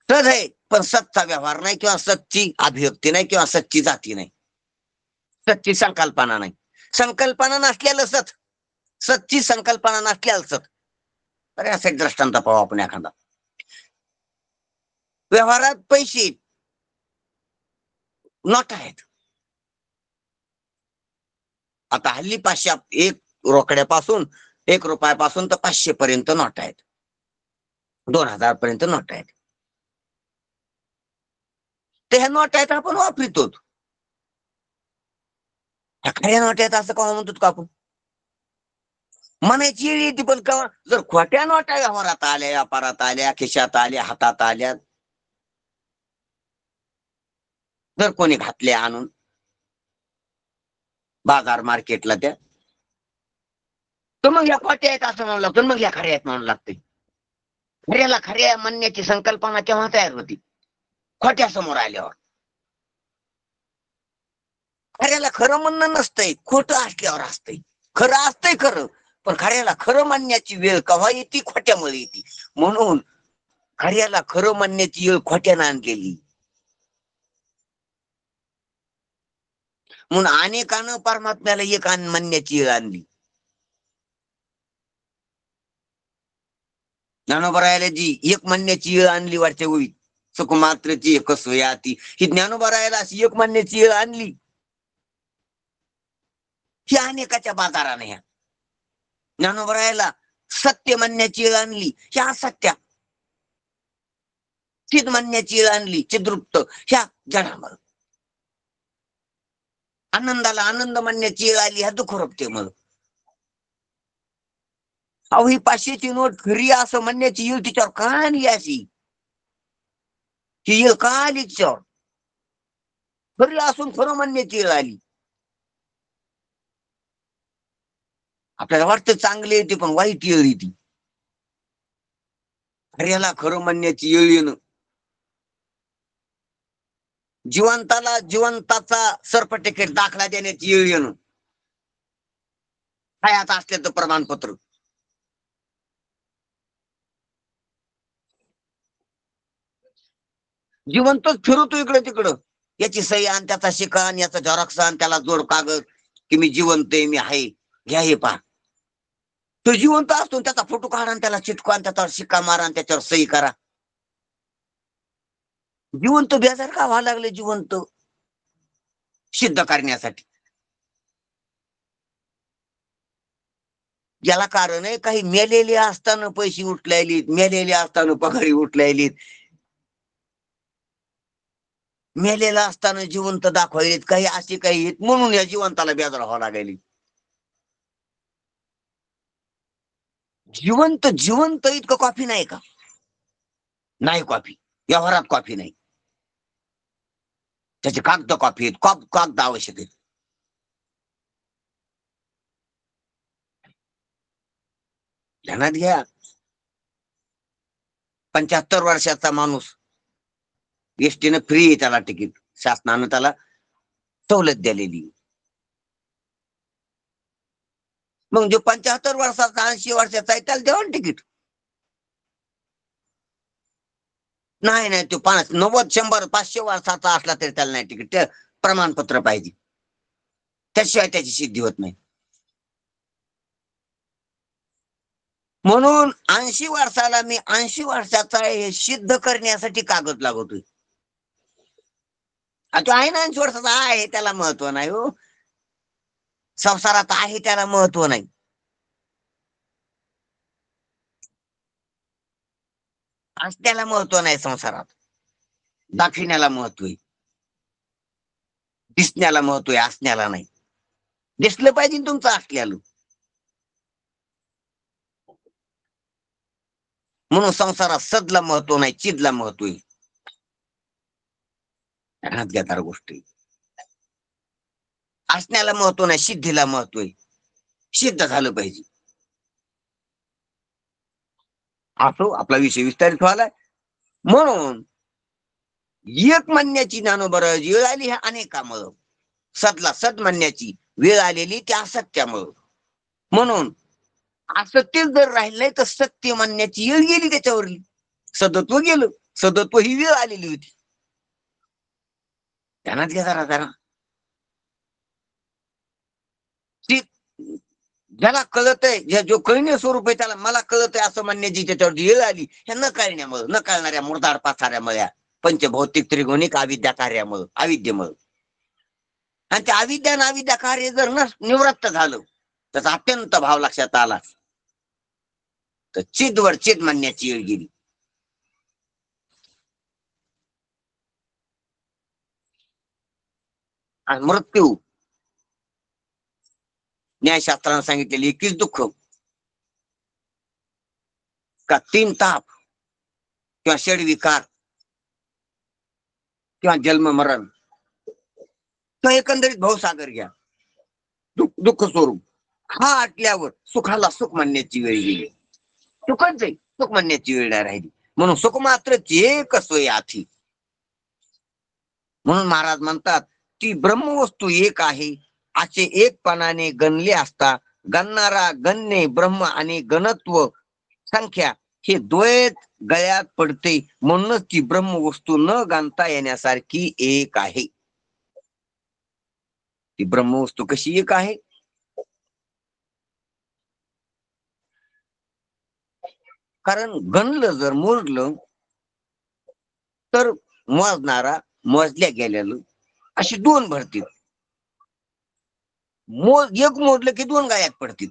सद आहे पण सतचा व्यवहार नाही, किंवा सतची अभिव्यक्ती नाही, किंवा सतची जाती नाही, सतची संकल्पना नाही. संकल्पना नसलेलं सत, सतची संकल्पना नसलेलं सत. तर असा एक दृष्टांत पाहू आपण एखादा. व्यवहारात पैसे नोट आहेत. आता हल्ली 500 एक रोकड्यापासून, 1 रुपयापासून तर 500 पर्यंत नोट आहेत, 2000 पर्यंत नोट आहेत. ते ह्या नोट आहेत आपण वापरतो. खऱ्या नोट आहेत असं का म्हणतो का आपण? म्हणायची येते, पण का जर खोट्या नोटा व्यवहारात आल्या, व्यापारात आल्या, खिशात आल्या, हातात आल्या, जर कोणी घातल्या आणून बाजार मार्केटला, त्या तर मग या खोट्या आहेत असं म्हणू लागतं, मग या खऱ्या आहेत म्हणू लागते. खऱ्याला खऱ्या म्हणण्याची संकल्पना केव्हा तयार होती? खोट्या समोर आल्यावर. खऱ्याला खरं म्हणणं नसतंय, खोटं असल्यावर असतंय. खरं असतंय खरं, पण खऱ्याला खरं म्हणण्याची वेळ केव्हा येते? खोट्यामुळे येते. म्हणून खऱ्याला खरं म्हणण्याची वेळ खोट्यानं आणलेली. म्हणून अनेकानं परमात्म्याला एक म्हणण्याची वेळ आणली. ज्ञानोबरायाला जी एक म्हणण्याची वेळ आणली वाटते होई, सुखमात्रची एक सोयाती, ही ज्ञानोबरायाला अशी एक म्हणण्याची वेळ आणली. ही अनेकाच्या बाजाराने ह्या ज्ञानोबरायाला सत्य म्हणण्याची वेळ आणली, ह्या असत्या. चिद म्हणण्याची वेळ आणली, चिद्रुप्त, ह्या जडामळ. आनंदाला आनंद म्हणण्याची वेळ आली, ह्या दुःखरूपते मग. अहो ही 500ची नोट खरी असं म्हणण्याची येईल तिच्यावर का आली अशी? ही येळ का आली तिच्यावर? खरी असून खरं म्हणण्याची वेळ आली. आपल्याला वाटतं चांगली येते, पण वाईट येळ येते. खऱ्याला खरं म्हणण्याची येळ येणं, जिवंताला जिवंताचा सर्टिफिकेट दाखला देण्याची येळ येणं, हयात असल्याचं प्रमाणपत्र. जिवंतच फिरवतो इकडे तिकडं, याची सही आण, त्याचा शिका आण, याचा झेरॉक्स आण, त्याला जोड कागद की मी जिवंत आहे, मी आहे, घ्या हे पहा. तो जिवंत असतो, त्याचा फोटो काढा आणि त्याला चिटका, त्याच्यावर शिक्का मारा आणि त्याच्यावर सही करा. जिवंत बेजार का व्हायला लागले? जिवंत सिद्ध करण्यासाठी. याला कारण आहे, काही मेलेले असताना पैसे उठलायलीत, मेलेले असताना पगारी उठलायलीत, मेलेला असताना जिवंत दाखवायलेत, काही असे काही आहेत, म्हणून या जिवंताला बेजार व्हावं लागेल. जिवंत जिवंत इतकं कॉफी नाही का? नाही कॉफी, व्यवहारात कॉफी नाही. त्याचे कागद कॉफी आहेत, कागद आवश्यक आहेत. ध्यानात घ्या, 75 वर्षाचा माणूस, एसटीनं फ्री आहे त्याला तिकीट, शासनानं त्याला सवलत दिलेली. मग जो 75 वर्षाचा 80 वर्षाचा आहे त्याला देवा तिकीट. नाही नाही, तो 90 100 500 वर्षाचा असला तरी त्याला नाही तिकीट, ते प्रमाणपत्र पाहिजे, त्याशिवाय त्याची सिद्धी होत नाही. म्हणून 80 वर्षाला मी 80 वर्षाचा हे सिद्ध करण्यासाठी कागद लागवतोय. तो आहे ना 80 वर्षाचा आहे, त्याला महत्व नाही हो. संसारात आहे त्याला महत्व नाही. असण्याला महत्व नाही संसारात, दाखविण्याला महत्व आहे, दिसण्याला महत्व आहे, असण्याला नाही. दिसलं पाहिजे तुमचं असल्याला. म्हणून संसारात सदला महत्व नाही, चिदला महत्व आहे. ध्यानात घेणाऱ्या गोष्टी. असण्याला महत्व नाही, सिद्धीला महत्व आहे. सिद्ध झालं पाहिजे. असो आपला विषय विस्तारित व्हायला. म्हणून एक म्हणण्याची ज्ञानोबराची वेळ आली ह्या अनेकामुळं. सदला सद म्हणण्याची वेळ आलेली त्या असत्यामुळं. म्हणून असत्य जर राहिलं नाही तर सत्य म्हणण्याची वेळ गेली त्याच्यावरली. सदत्व गेलं. सदत्व ही वेळ आलेली होती. ध्यानात घ्या जरा जरा. ज्याला कळत आहे, जो कळणे स्वरूप आहे त्याला मला कळत आहे असं म्हणण्याची त्याच्यावर वेळ आली ह्या न कळण्यामुळे, न कळणाऱ्या मुर्दार पाचाऱ्यामुळे, पंचभौतिक त्रिगुणिक अविद्या कार्यामुळे, अविद्येमुळे. आणि त्या अविद्या आणि अविद्या कार्य जर निवृत्त झालं त्याचा अत्यंत भाव लक्षात आला तर चिदवर चिद म्हणण्याची वेळ गेली. आणि मृत्यू न्यायशास्त्रानं सांगितलेली 21 दुःख का 3 ताप किंवा षडविकार किंवा जन्म मरण किंवा एकंदरीत भवसागर घ्या, दुःख स्वरूप हा आटल्यावर सुखाला सुख म्हणण्याची वेळ गेली. सुखच आहे, सुख म्हणण्याची वेळ नाही राहिली. म्हणून सुख मात्र एक सोय आथी. म्हणून महाराज म्हणतात ती ब्रह्मवस्तू एक आहे असे एकपणाने गणले असता गणणारा गणणे ब्रह्म आणि गणत्व संख्या हे द्वैत गळ्यात पडते. म्हणूनच ती ब्रह्मवस्तू न गणता येण्यासारखी एक आहे. ती ब्रह्मवस्तू कशी एक आहे? कारण गणलं जर मोजलं तर मोजणारा मोजल्या गेलेलं अशी 2 भरतील. एक मोडलं की 2 गायात पडतील.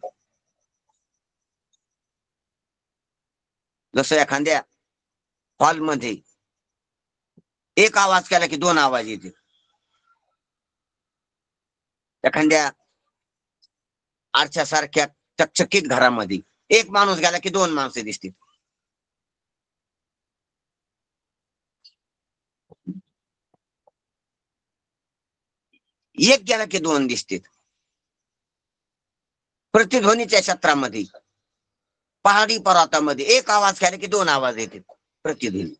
जसं एखाद्या हॉलमध्ये एक आवाज केला की 2 आवाज येतील. एखाद्या आरशासारख्या चकचकीत घरामध्ये एक माणूस गेला की 2 माणसं दिसतील. एक गेला की 2 दिसतील. प्रतिध्वनीच्या क्षेत्रामध्ये पहाडी पर्वतामध्ये एक आवाज केला की 2 आवाज येतील प्रतिध्वनी.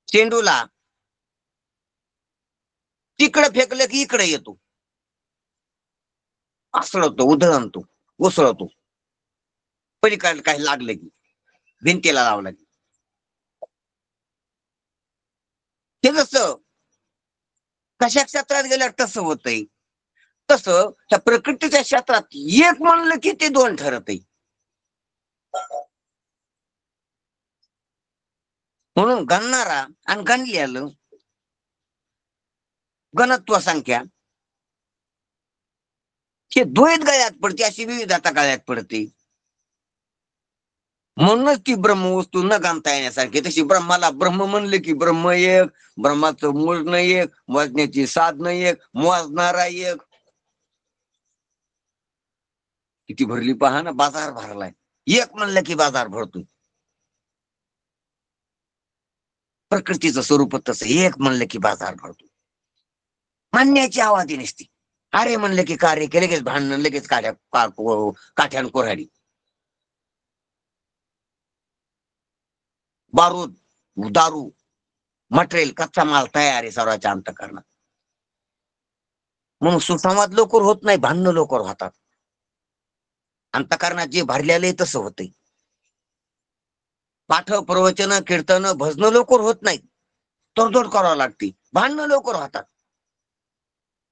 चेंडूला तिकडे फेकलं की इकडे येतो, आसळतो, उधळतो, उसळतो. पलीकडे काही लागलं की भिंतीला लावलं की ते जसं कशा क्षेत्रात गेल्यावर तसं होतंय. तसं त्या प्रकृतीच्या क्षेत्रात एक म्हणलं की ते 2 ठरत आहे. म्हणून गणणारा आणि गणलेलं गणत्व संख्या हे द्वैत गळ्यात पडते, अशी विविधता गळ्यात पडते. म्हणूनच ती ब्रह्मवस्तू न गणता येण्यासारखी. तशी ब्रह्माला ब्रह्म म्हणले की ब्रह्म एक, ब्रह्माचं मोजणं एक, मोजण्याची साधनं एक, मोजणारा एक. किती भरली पहा ना, बाजार भरलाय. एक म्हणलं की बाजार भरतो. प्रकृतीचं स्वरूप तसं एक म्हणलं की बाजार भरतो. म्हणण्याची आवाजी नसती. अरे म्हणलं की कार्य केले लगेच भांडण, लगेच काठ्यान कोराडी. बारूद, दारू, मटेरियल, कच्चा माल तयार आहे सर्वांच्या अंतःकरणात. म्हणून सुसंवाद लवकर होत नाही, भांडणं लवकर होतात. अंतःकरणात जे भरलेलं आहे तसं होतंय. पाठ, प्रवचन, कीर्तन, भजन लवकर होत नाही, तोडजोड करावं लागते. भांडणं लवकर होतात.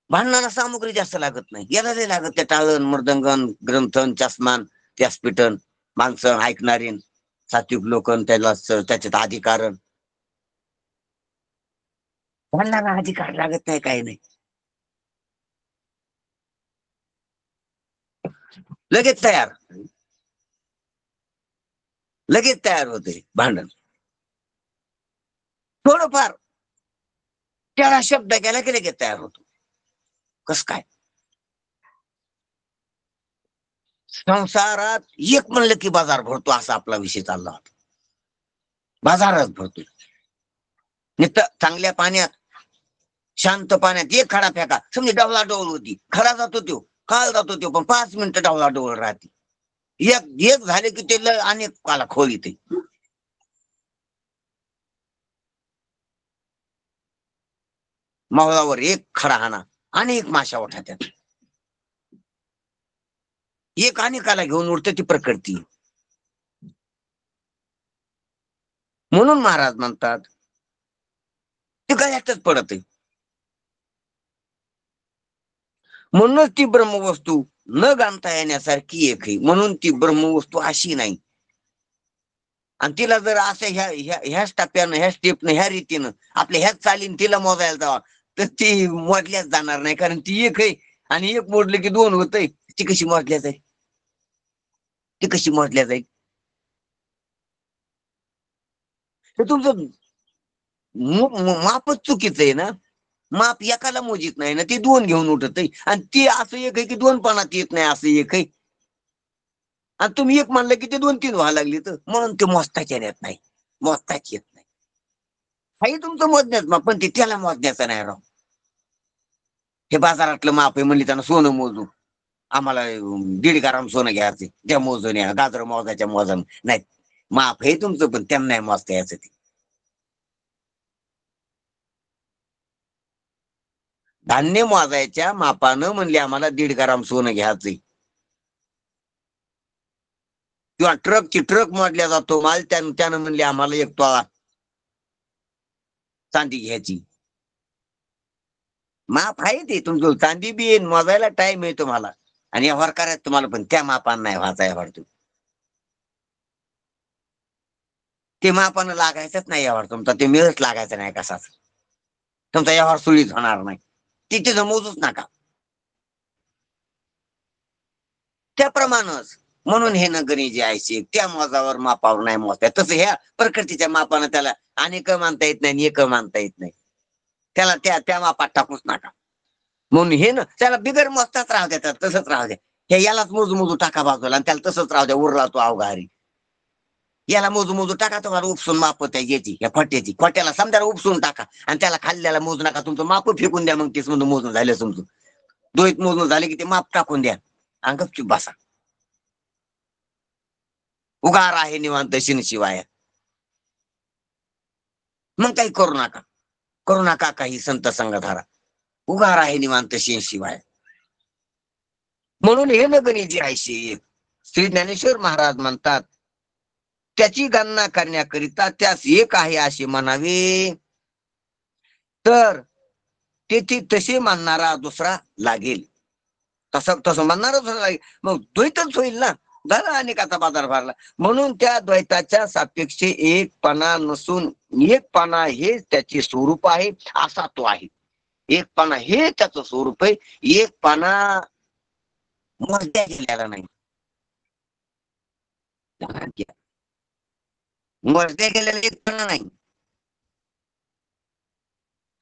भांडणाला सामुग्री जास्त लागत नाही, याला लय लागत. त्या टाळण, मृदंगन, ग्रंथन, चष्मान, व्यासपीठन, माणसं ऐकणारी, सात्विक लोक, त्याला त्याच्यात अधिकारण. भांडणाला अधिकार लागत नाही, काही नाही, लगेच तयार, लगेच तयार होते भांडण. थोडंफार त्याला शब्द केला की लगेच तयार होतो. कस काय? संसारात एक म्हणलं की बाजार भरतो, असा आपला विषय चालला होता. बाजारच भरतोय. नुसतं चांगल्या पाण्यात, शांत पाण्यात एक खडा फेका, समजा डवला डवल होती, खरा जातो तो, काळ जातो तो, पण 5 मिनिटं डवला डवल राहते. एक एक झाले की ते अनेक काला खोल येते. मावळावर एक खडा हाना, अनेक माशा उठात्यात. एक अनेकाला घेऊन उठते ती प्रकृती. म्हणून महाराज म्हणतात ते गळ्यातच पडत आहे. म्हणूनच ती ब्रह्मवस्तू न गांधता येण्यासारखी एक आहे. म्हणून ती ब्रह्मवस्तू अशी नाही. आणि तिला जर असं ह्याच टप्प्यानं, ह्या स्टेपनं, ह्या रीतीनं आपल्या ह्याच चालीन तिला मोजायला जावा तर ती मोजल्याच जाणार नाही. कारण ती एक आहे आणि एक मोडलं की 2 होतंय. ती कशी मोजल्या जाईल? ती कशी मोजल्या जाईल? तर तुमचं मापच चुकीचं आहे ना. माप एकाला मोजित नाही ना, ती 2 घेऊन उठत आहे. आणि ती असं एक आहे की 2 पणात येत नाही, असं एक आहे. आणि तुम्ही एक म्हणलं की ते 2-3 व्हायला लागली, तर म्हणून ते मोजताच येत नाही, मोजताच येत नाही. हाही तुमचं मोजण्याच माप, पण ते त्याला मोजण्याचं नाही राव. हे बाजारातलं माप आहे म्हणले त्यांना सोनं मोजू, आम्हाला 1.5 ग्राम सोनं घ्यायचं, त्या मोजून या गाजर मोजायच्या मोजून नाही. माप हे तुमचं, पण त्यांना नाही मोजता यायचं. ते धान्य मोजायच्या मापानं म्हणले आम्हाला 1.5 ग्राम सोनं घ्यायचंय. किंवा ट्रक मोडल्या जातो माल, त्यानं म्हणले आम्हाला 1 तोळा चांदी घ्यायची. माप आहे ते तुमचं. चांदी बी येईन मोजायला, टाइम आहे तुम्हाला आणि व्यवहार करायचं तुम्हाला, पण त्या मापानं नाही व्हायचा व्यवहार. ते मापानं लागायचंच नाही व्यवहार तुमचा. ते मिळच लागायचं नाही कसाच. तुमचा व्यवहार सुळीच होणार नाही. तिथे मोजूच नका त्याप्रमाणच. म्हणून हे नगरी जे आहे त्या मोजावर मापावर नाही मोजता. तसं ह्या प्रकृतीच्या मापानं त्याला अनेक मानता येत नाही, एक मानता येत नाही. त्याला त्या मापात टाकूच नका. म्हणून हे ना त्याला बिगर मोजताच राहू द्या, तसंच राहू द्या. हे यालाच मोजू टाका बाजूला आणि त्याला तसंच राहू द्या. उरला तो अवघारी. याला मोजू टाका, तुम्हाला उपसून माप याची या खोट्याची. खोट्याला समजायला उपसून टाका आणि त्याला खाल्ल्याला मोजू नका. तुमचं माप फेकून द्या. मग तेच म्हणून मोजून झालं तुमचं. दोहीत मोजून झाले की ते माप टाकून द्या आणि गपचूप बसा. उगार आहे निवांत शिवाय. मग काही करू नका काही संत संगधारा. उगार आहे निवांत शिवाय. म्हणून हे नगरी जे आहे श्री ज्ञानेश्वर महाराज म्हणतात त्याची गणना करण्याकरिता त्यास एक आहे असे म्हणावे, तर तेथे तसे मानणारा दुसरा लागेल. तसं म्हणणारच लागेल. मग द्वैतच होईल ना. झालं अनेकाचा बाजार भरला. म्हणून त्या द्वैताच्या सापेक्ष एकपणा नसून एकपणा हे त्याचे स्वरूप आहे, असा तो आहे. एकपणा हे त्याचं स्वरूप आहे. एकपणा मोजल्या गेलेला नाही. मोजल्या गेलेला एकपणा नाही.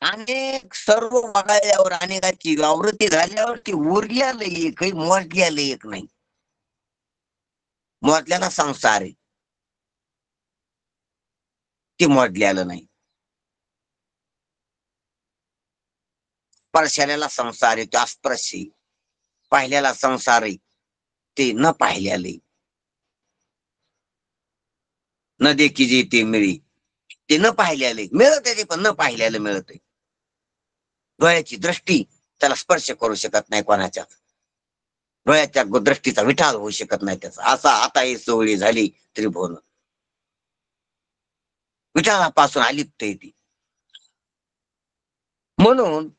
अनेक सर्व वगळल्यावर, अनेकाची आवृत्ती झाल्यावर ती उरल्याला एक आहे, मोजल्याला एक नाही. मोजल्याला संसार आहे, ते मोजल्याला नाही. स्पर्शाला संसार आहे, तो अस्पर्शी. पाहिल्याला संसार आहे, ते न पाहिल्याले. न देखी जे ते मिळी, ते न पाहिल्याले मिळत आहे, पण न पाहिल्याला मिळत आहे. डोळ्याची दृष्टी त्याला स्पर्श करू शकत नाही कोणाच्या. डोळ्याच्या दृष्टीचा विठाळ होऊ शकत नाही त्याचा. असा आता ही सोहळी झाली त्रिभुवन. विठाळापासून अलिप्त येते. म्हणून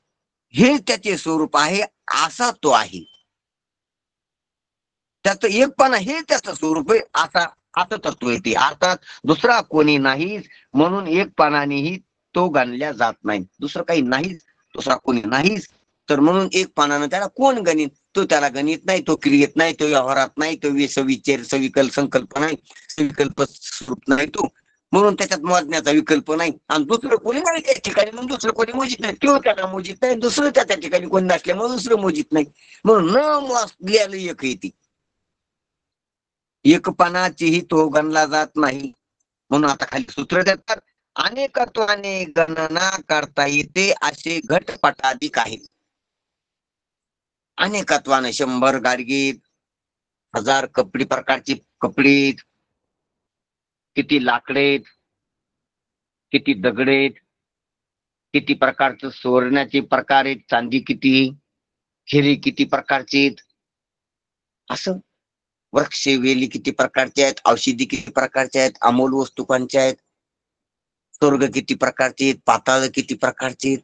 हे त्याचे स्वरूप आहे, असा तो आहे. त्याचं एकपणा हे त्याचं स्वरूप आहे, असं तत्व येते. अर्थात दुसरा कोणी नाही, म्हणून एकपणानेही तो गणल्या जात नाही. दुसरं काही नाहीच, दुसरा कोणी नाहीच, तर म्हणून एकपणानं त्याला कोण गणित? तो त्याला गणित नाही, तो क्रियेत नाही, तो व्यवहारात नाही, तो सविचार संकल्प नाही, विकल्प स्वरूप नाही तो. म्हणून त्याच्यात मोजण्याचा विकल्प नाही. आणि दुसरं कोणी नाही त्या ठिकाणी, म्हणून दुसरं कोणी मोजित नाही. तो त्याला मोजित नाही, दुसरं त्या ठिकाणी कोणी नसल्यामुळे दुसरं मोजित नाही. म्हणून न मोजल्याला एक येते. एकपणाचीही तो गणला जात नाही. म्हणून आता खाली सूत्र देतात, अनेकत्वाने गणना करता येते असे घटपटाधिक आहेत. अनेकत्वाने 100 गाडगे, 1000 कपडे प्रकारची कपडे, किती लाकडे, किती दगडे, किती प्रकारचं सुवर्णाचे प्रकार आहेत, चांदी किती, हिरे किती प्रकारचे आहेत, असं वृक्ष वेली किती प्रकारचे आहेत, औषधी किती प्रकारचे आहेत, अमोल वस्तू कोणच्या आहेत, स्वर्ग किती प्रकारचे आहेत, पाताळ किती प्रकारचे आहेत,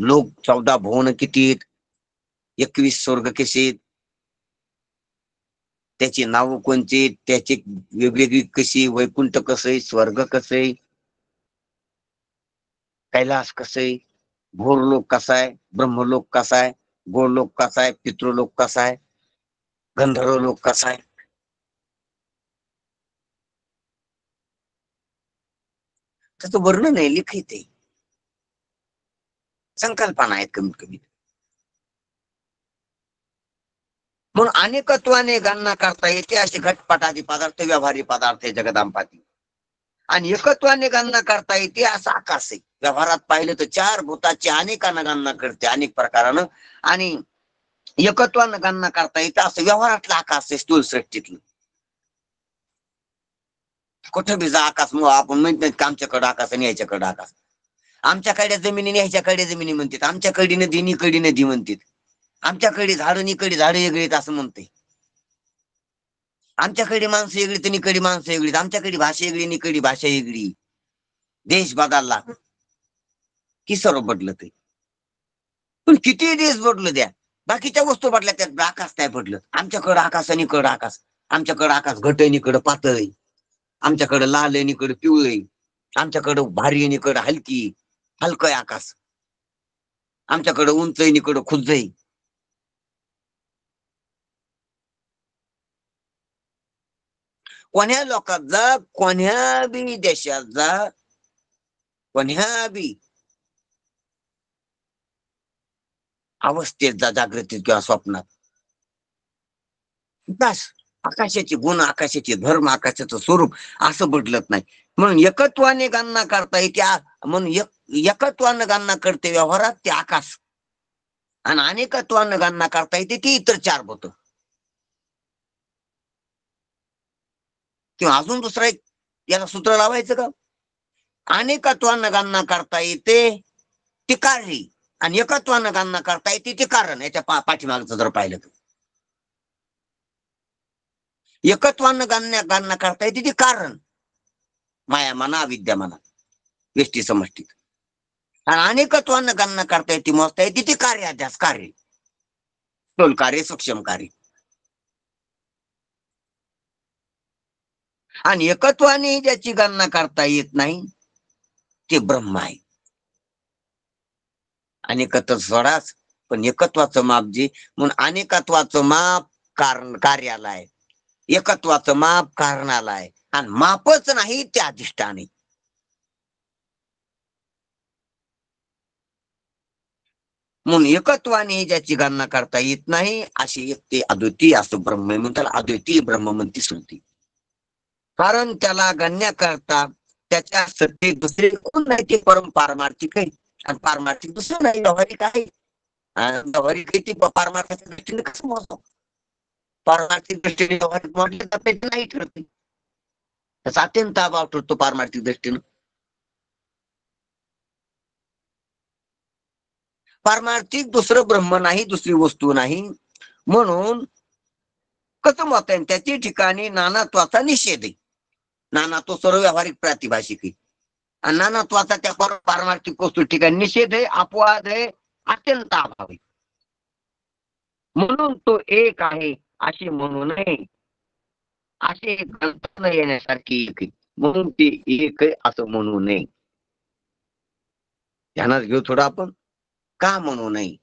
लोक 14 भुवन किती आहेत, 21 स्वर्ग कसे आहेत, त्याची नाव कोणते, त्याचे वेगवेगळी कशी, वैकुंठ कसं आहे, स्वर्ग कसं आहे, कैलास कसं आहे, भोरलोक कसा आहे, ब्रह्मलोक कसा आहे, गोलोक कसा आहे, पितृलोक कसा आहे, गंधर्व लोक कसा आहे, त्याचं वर्णन आहे, लिखित आहे, संकल्पना आहेत कमीत कमी. म्हणून अनेकत्वाने गणना करता येते असे घटपटादी पदार्थ, व्यवहारी पदार्थ आहे जगदांपाती. आणि एकत्वाने गणना करता येते असा आकाश आहे. व्यवहारात पाहिलं तर 4 भूताची अनेकानं गणना करते, अनेक प्रकारानं. आणि एकत्वानं गणना करता येते असं व्यवहारातलं आकाश आहे, स्थूल सृष्टीतलं. कुठं बी जा आकाश, मग आपण म्हणत नाही आमच्याकडे आकाश आणि याच्याकडे आकाश, आमच्याकडे जमिनी ह्याच्याकडे जमिनी म्हणतात, आमच्याकडे नदी निकडे नदी म्हणतात, आमच्याकडे झाडं निकडे झाडं वेगळीत असं म्हणते, आमच्याकडे माणसं वेगळी तर निकडे माणसं वेगळीत, आमच्याकडे भाषा वेगळी निकडे भाषा वेगळी. देश बदलला की सर्व बदलत आहे. पण किती देश बदलू द्या, बाकीच्या वस्तू बदल्या, त्यात आकाश नाही बदलत. आमच्याकडं आकाश आणि इकडं आकाश, आमच्याकडं आकाश घट आहे इकडं पातळ आहे, आमच्याकडं लाल आहे इकडं पिवळ आहे, आमच्याकडं भारी आहे इकडं हलकी हलकं आहे आकाश, आमच्याकडं उंच आहे इकडं खुद्द आहे. कोण्या लोकात जा, कोण्या बी देशात जा, कोण्या बी अवस्थेत जा, जागृतीत किंवा स्वप्नात, बस आकाशाचे गुण, आकाशाचे धर्म, आकाशाचं स्वरूप असं बदलत नाही. म्हणून एकत्वाने गणना करता येते, म्हणून एकत्वानं गणना करते व्यवहारात ते आकाश, आणि अनेकत्वानं गणना करता येते ती इतर 4 भूत. किंवा अजून दुसरा एक याला सूत्र लावायचं का, अनेकत्वानं गणना करता येते ती कार्य, आणि एकत्वानं गणना करता येते ते कारण. याच्या पाठीमागचं जर पाहिलं तर एकत्वानं गणना करता येते ती कारण, माया म्हणा विद्या म्हणा व्यष्टी समष्टीत, आणि अनेकत्वानं गणना करता येते मोजता येते ती कार्याध्यास कार्य, स्थूल कार्य सूक्ष्म कार्य. आणि एकत्वाने ज्याची गणना करता येत नाही ते ब्रह्म आहे. अनेकत्व सोडाच, पण एकत्वाचं माप जे, म्हणून अनेकत्वाचं माप कारण कार्याला आहे, एकत्वाचं माप कारणाला आहे, आणि मापच नाही ते अधिष्ठान आहे. म्हणून एकत्वाने ज्याची गणना करता येत नाही अशी एक ते अद्वितीय असं ब्रह्म म्हणून त्याला अद्वितीय ब्रह्म म्हणती श्रुती. कारण त्याला गण्य करता त्याच्या सत्ते दुसरे कोण नाही, ते परम पारमार्थिक आहे, आणि पारमार्थिक दुसरं नाही, व्यावहारिक आहे. व्यावहारिक आहे ती पारमार्थाच्या दृष्टीने कसं मोजतो, पारमार्थिक दृष्टीने व्यावहारिक मोडले जाते नाही ठरते, त्याचा अत्यंत अभाव ठरतो पारमार्थिक दृष्टीनं. पारमार्थिक दुसरं ब्रह्म नाही, दुसरी वस्तू नाही, म्हणून कसं मत आहे, त्याची ठिकाणी नानात्वाचा निषेध आहे. नानात्व सर्व व्यावहारिक प्रातिभाषिक आहे, आणि नानात्वाचा त्या पारमार्थिक वस्तू ठिकाणी निषेध आहे, अपवाद आहे, अत्यंत अभाव आहे. म्हणून तो एक आहे असे म्हणू नये, असे ग्रंथ येण्यासारखी एक आहे, म्हणून ते एक आहे असं म्हणू नये. ध्यानात घेऊ थोडं आपण, का म्हणू नये,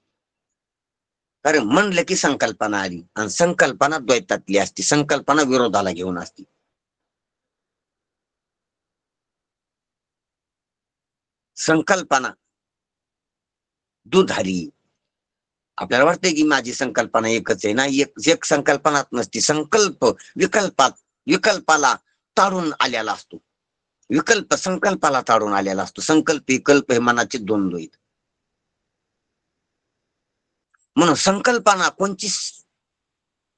कारण म्हणलं की संकल्पना आली, आणि संकल्पना द्वैतातली असते, संकल्पना विरोधाला घेऊन असते. संकल्पना दुधारी, आपल्याला वाटतंय की माझी संकल्पना एकच आहे ना, एक संकल्पनात नसती, संकल्प विकल्पाला तारून आलेला असतो. विकल्प संकल्पाला ताडून आलेला असतो. संकल्प विकल्प हे मनाचे द्वंद्व आहेत. म्हणून संकल्पना कोणचीच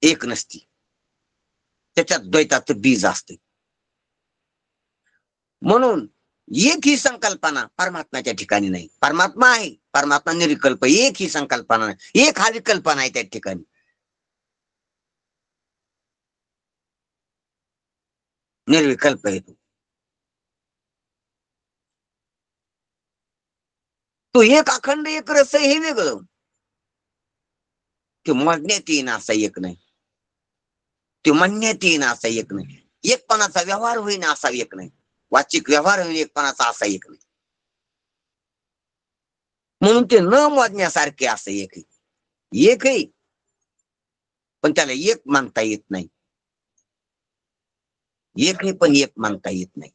एक नसती, त्याच्यात द्वैताचं बीज असते. म्हणून एक ही संकल्पना परमात्म्याच्या ठिकाणी नाही. परमात्मा आहे, परमात्मा निर्विकल्प, एक ही संकल्पना नाही, एक हा विकल्प नाही त्या ठिकाणी. निर्विकल्प आहे तो. तो एक अखंड एक रस आहे, हे वेगळं. ते मोजण्यात येईन असा एक नाही, ते म्हणण्यात येईन असा एक नाही, एकपणाचा व्यवहार होईन असा एक नाही, वाचिक व्यवहार होईल एकपणाचा असा एक नाही. म्हणून ते न मोजण्यासारखे असं एक आहे. एक आहे पण त्याला एक मानता येत नाही. एक आहे पण एक मानता येत नाही.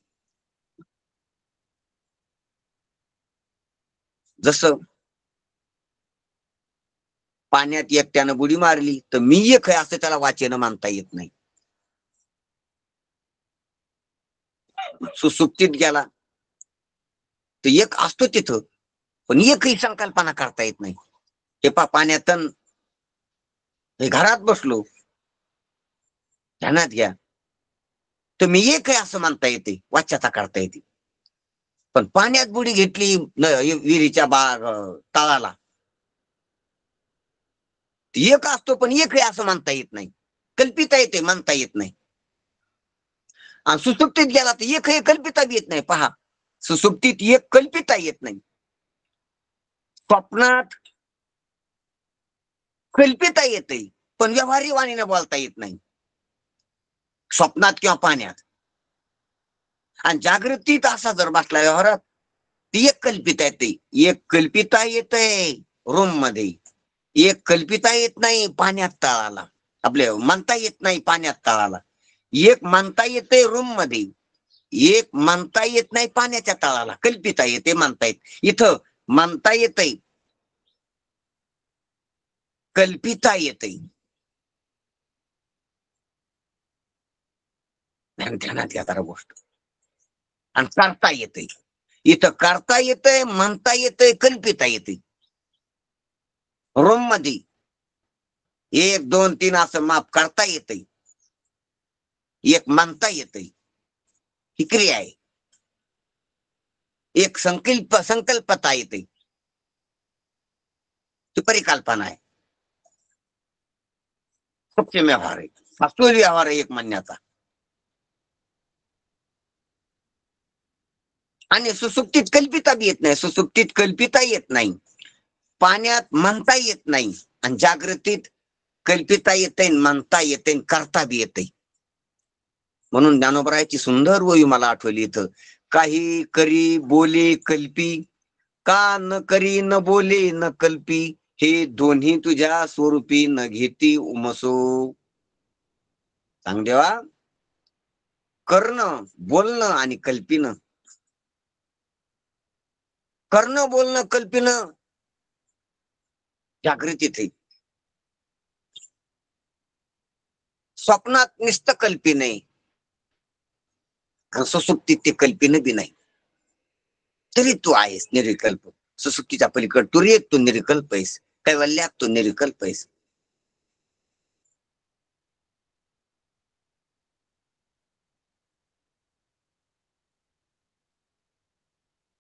जसं पाण्यात एकट्यानं बुडी मारली तर मी एक आहे असं त्याला वाचेनं मानता येत नाही. सुसुप्तीत गेला तर एक असतो तिथं, पण एकही संकल्पना करता येत नाही. हे पाण्यातून हे घरात बसलो, ध्यानात घ्या, तर मी एक आहे असं म्हणता येते, वाच्यता करता येते. पण पाण्यात बुडी घेतली विहिरीच्या तळाला, एक असतो पण एक आहे असं म्हणता येत नाही. कल्पिता येते, म्हणता येत नाही. आणि सुसुप्तीत गेला तर एक हे कल्पिता येत नाही. पहा, सुसुप्तीत एक कल्पिता येत नाही. स्वप्नात कल्पिता येते पण व्यवहारी वाणीने बोलता येत नाही, स्वप्नात किंवा पाण्यात. आणि जागृतीत असा जर बसला व्यवहारात, ती एक कल्पिता येते. एक कल्पिता येते रूम मध्ये, एक कल्पिता येत नाही पाण्यात तळाला. आपले म्हणता येत नाही पाण्यात तळाला. एक म्हणता येते रूम मध्ये, एक म्हणता येत नाही पाण्याच्या तळाला. कल्पिता येते, म्हणता येत. इथं म्हणता येते, कल्पिता येते. ध्यानात घ्या जरा गोष्ट. आणि करता येते, इथं करता येतंय, म्हणता येतंय, कल्पिता येते. रूम मध्ये 1 2 3 असं माप करता येते, एक म्हणता येते, ही क्रिया आहे. एक संकल्पता येते, ती परिकल्पना आहे. सूक्ष्म व्यवहार आहे, हा स्थूल व्यवहार आहे एक म्हणण्याचा. आणि सुसुप्तीत कल्पिता बी येत नाही, सुसुप्तीत कल्पिता येत नाही, पाण्यात म्हणता येत नाही, आणि जागृतीत कल्पिता येते, म्हणता येते, करता बी येते. म्हणून ज्ञानोबरायाची सुंदर वही मला आठवली इथं. काही करी बोले कल्पी, का न करी न बोले न कल्पी, हे दोन्ही तुझ्या स्वरूपी न घेती उमसो. सांग देवा, करणं बोलणं आणि कल्पिनं, करणं बोलणं कल्पिनं जागृतीत आहे. स्वप्नात नुसतं कल्पी नाही, सुसुप्तीत ते कल्पीनं बी नाही. तरी तू आहेस निर्विकल्प. सुसुप्तीच्या पलीकडे तू रे, तू निर्विकल्प आहेस. कैवल्यात तू निर्विकल्प आहेस.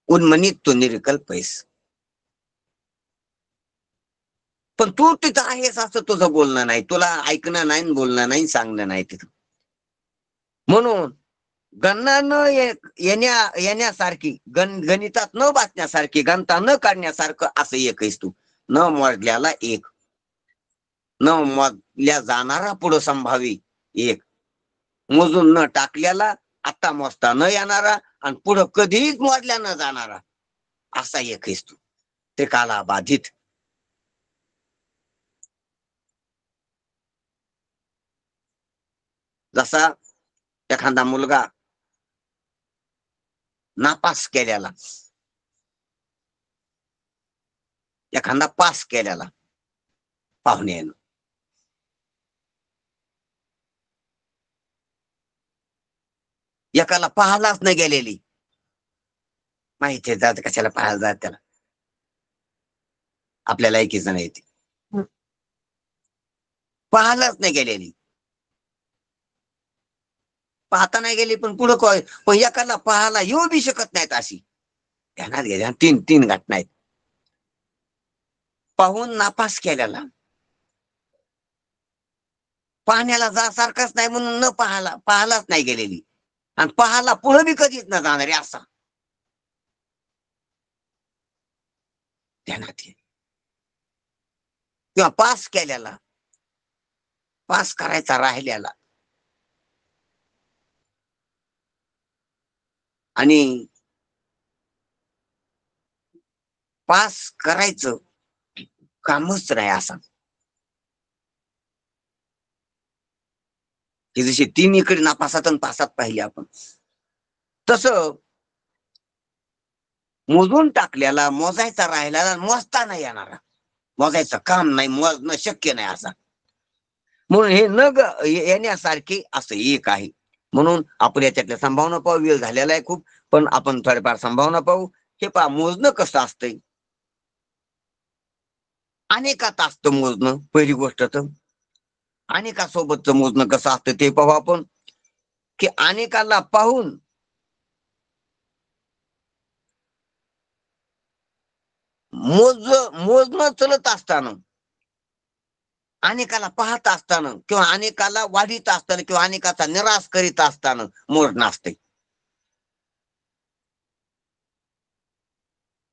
उन्मनीत तू निर्विकल्प आहेस. पण तू तिथं आहेस असं तुझं बोलणं नाही, तुला ऐकणं नाही, बोलणं नाही, सांगणं नाही तिथं. म्हणून गणना न येण्यासारखी, गणितात न बसण्यासारखी, गणता न काढण्यासारखं असं एक आहेस तू. न मोजल्याला एक, न मोजल्या जाणारा पुढं संभावी एक, मोजून न टाकल्याला, आता मोजता न येणारा, आणि पुढं कधीच मोजल्या न जाणारा असा एक आहेस तू. त्रिकाला बाधित. जसा एखादा मुलगा नापास केलेला, एखादा पास केलेला पाहुण्यानं, एकाला पाहायलाच न गेलेली माहिती आहे जात कशाला पाहायला जात त्याला, आपल्याला ऐकीच नाही ती पाहायलाच नाही गेलेली, पाहता नाही गेली पण पुढं पण एकाला पाहायला येऊ बी शकत नाहीत अशी ध्यानात घ्या. तीन तीन घटना आहेत. पाहून नापास केल्याला, पाहण्याला जा सारखाच नाही म्हणून न पाहायलाच नाही गेलेली, आणि पाहायला पुढे बी कधीच न जाणारी असा ध्यानात घे. किंवा पास केल्याला, पास करायचा राहिल्याला, आणि पास करायचं कामच नाही असा. हे जसे तीन इकडे नापासात आणि पासात पाहिले आपण, तसं मोजून टाकल्याला, मोजायचा राहिल्याला, मोजता नाही येणारा, मोजायचं काम नाही, मोजणं शक्य नाही असा. म्हणून हे न येण्यासारखे असं एक आहे. म्हणून आपण याच्यातल्या संभावना पाहू. वेळ झालेला आहे खूप, पण आपण थोडेफार संभावना पाहू. हे पहा, मोजणं कसं असतंय. अनेकात असतं मोजणं. पहिली गोष्ट तर अनेकासोबतचं मोजणं कसं असतं ते पाहू आपण. की अनेकाला पाहून मोजणं चलत असताना, अनेकाला पाहत असताना, किंवा अनेकाला वाढीत असताना, किंवा अनेकाचा निराश करीत असताना मोजणं असते.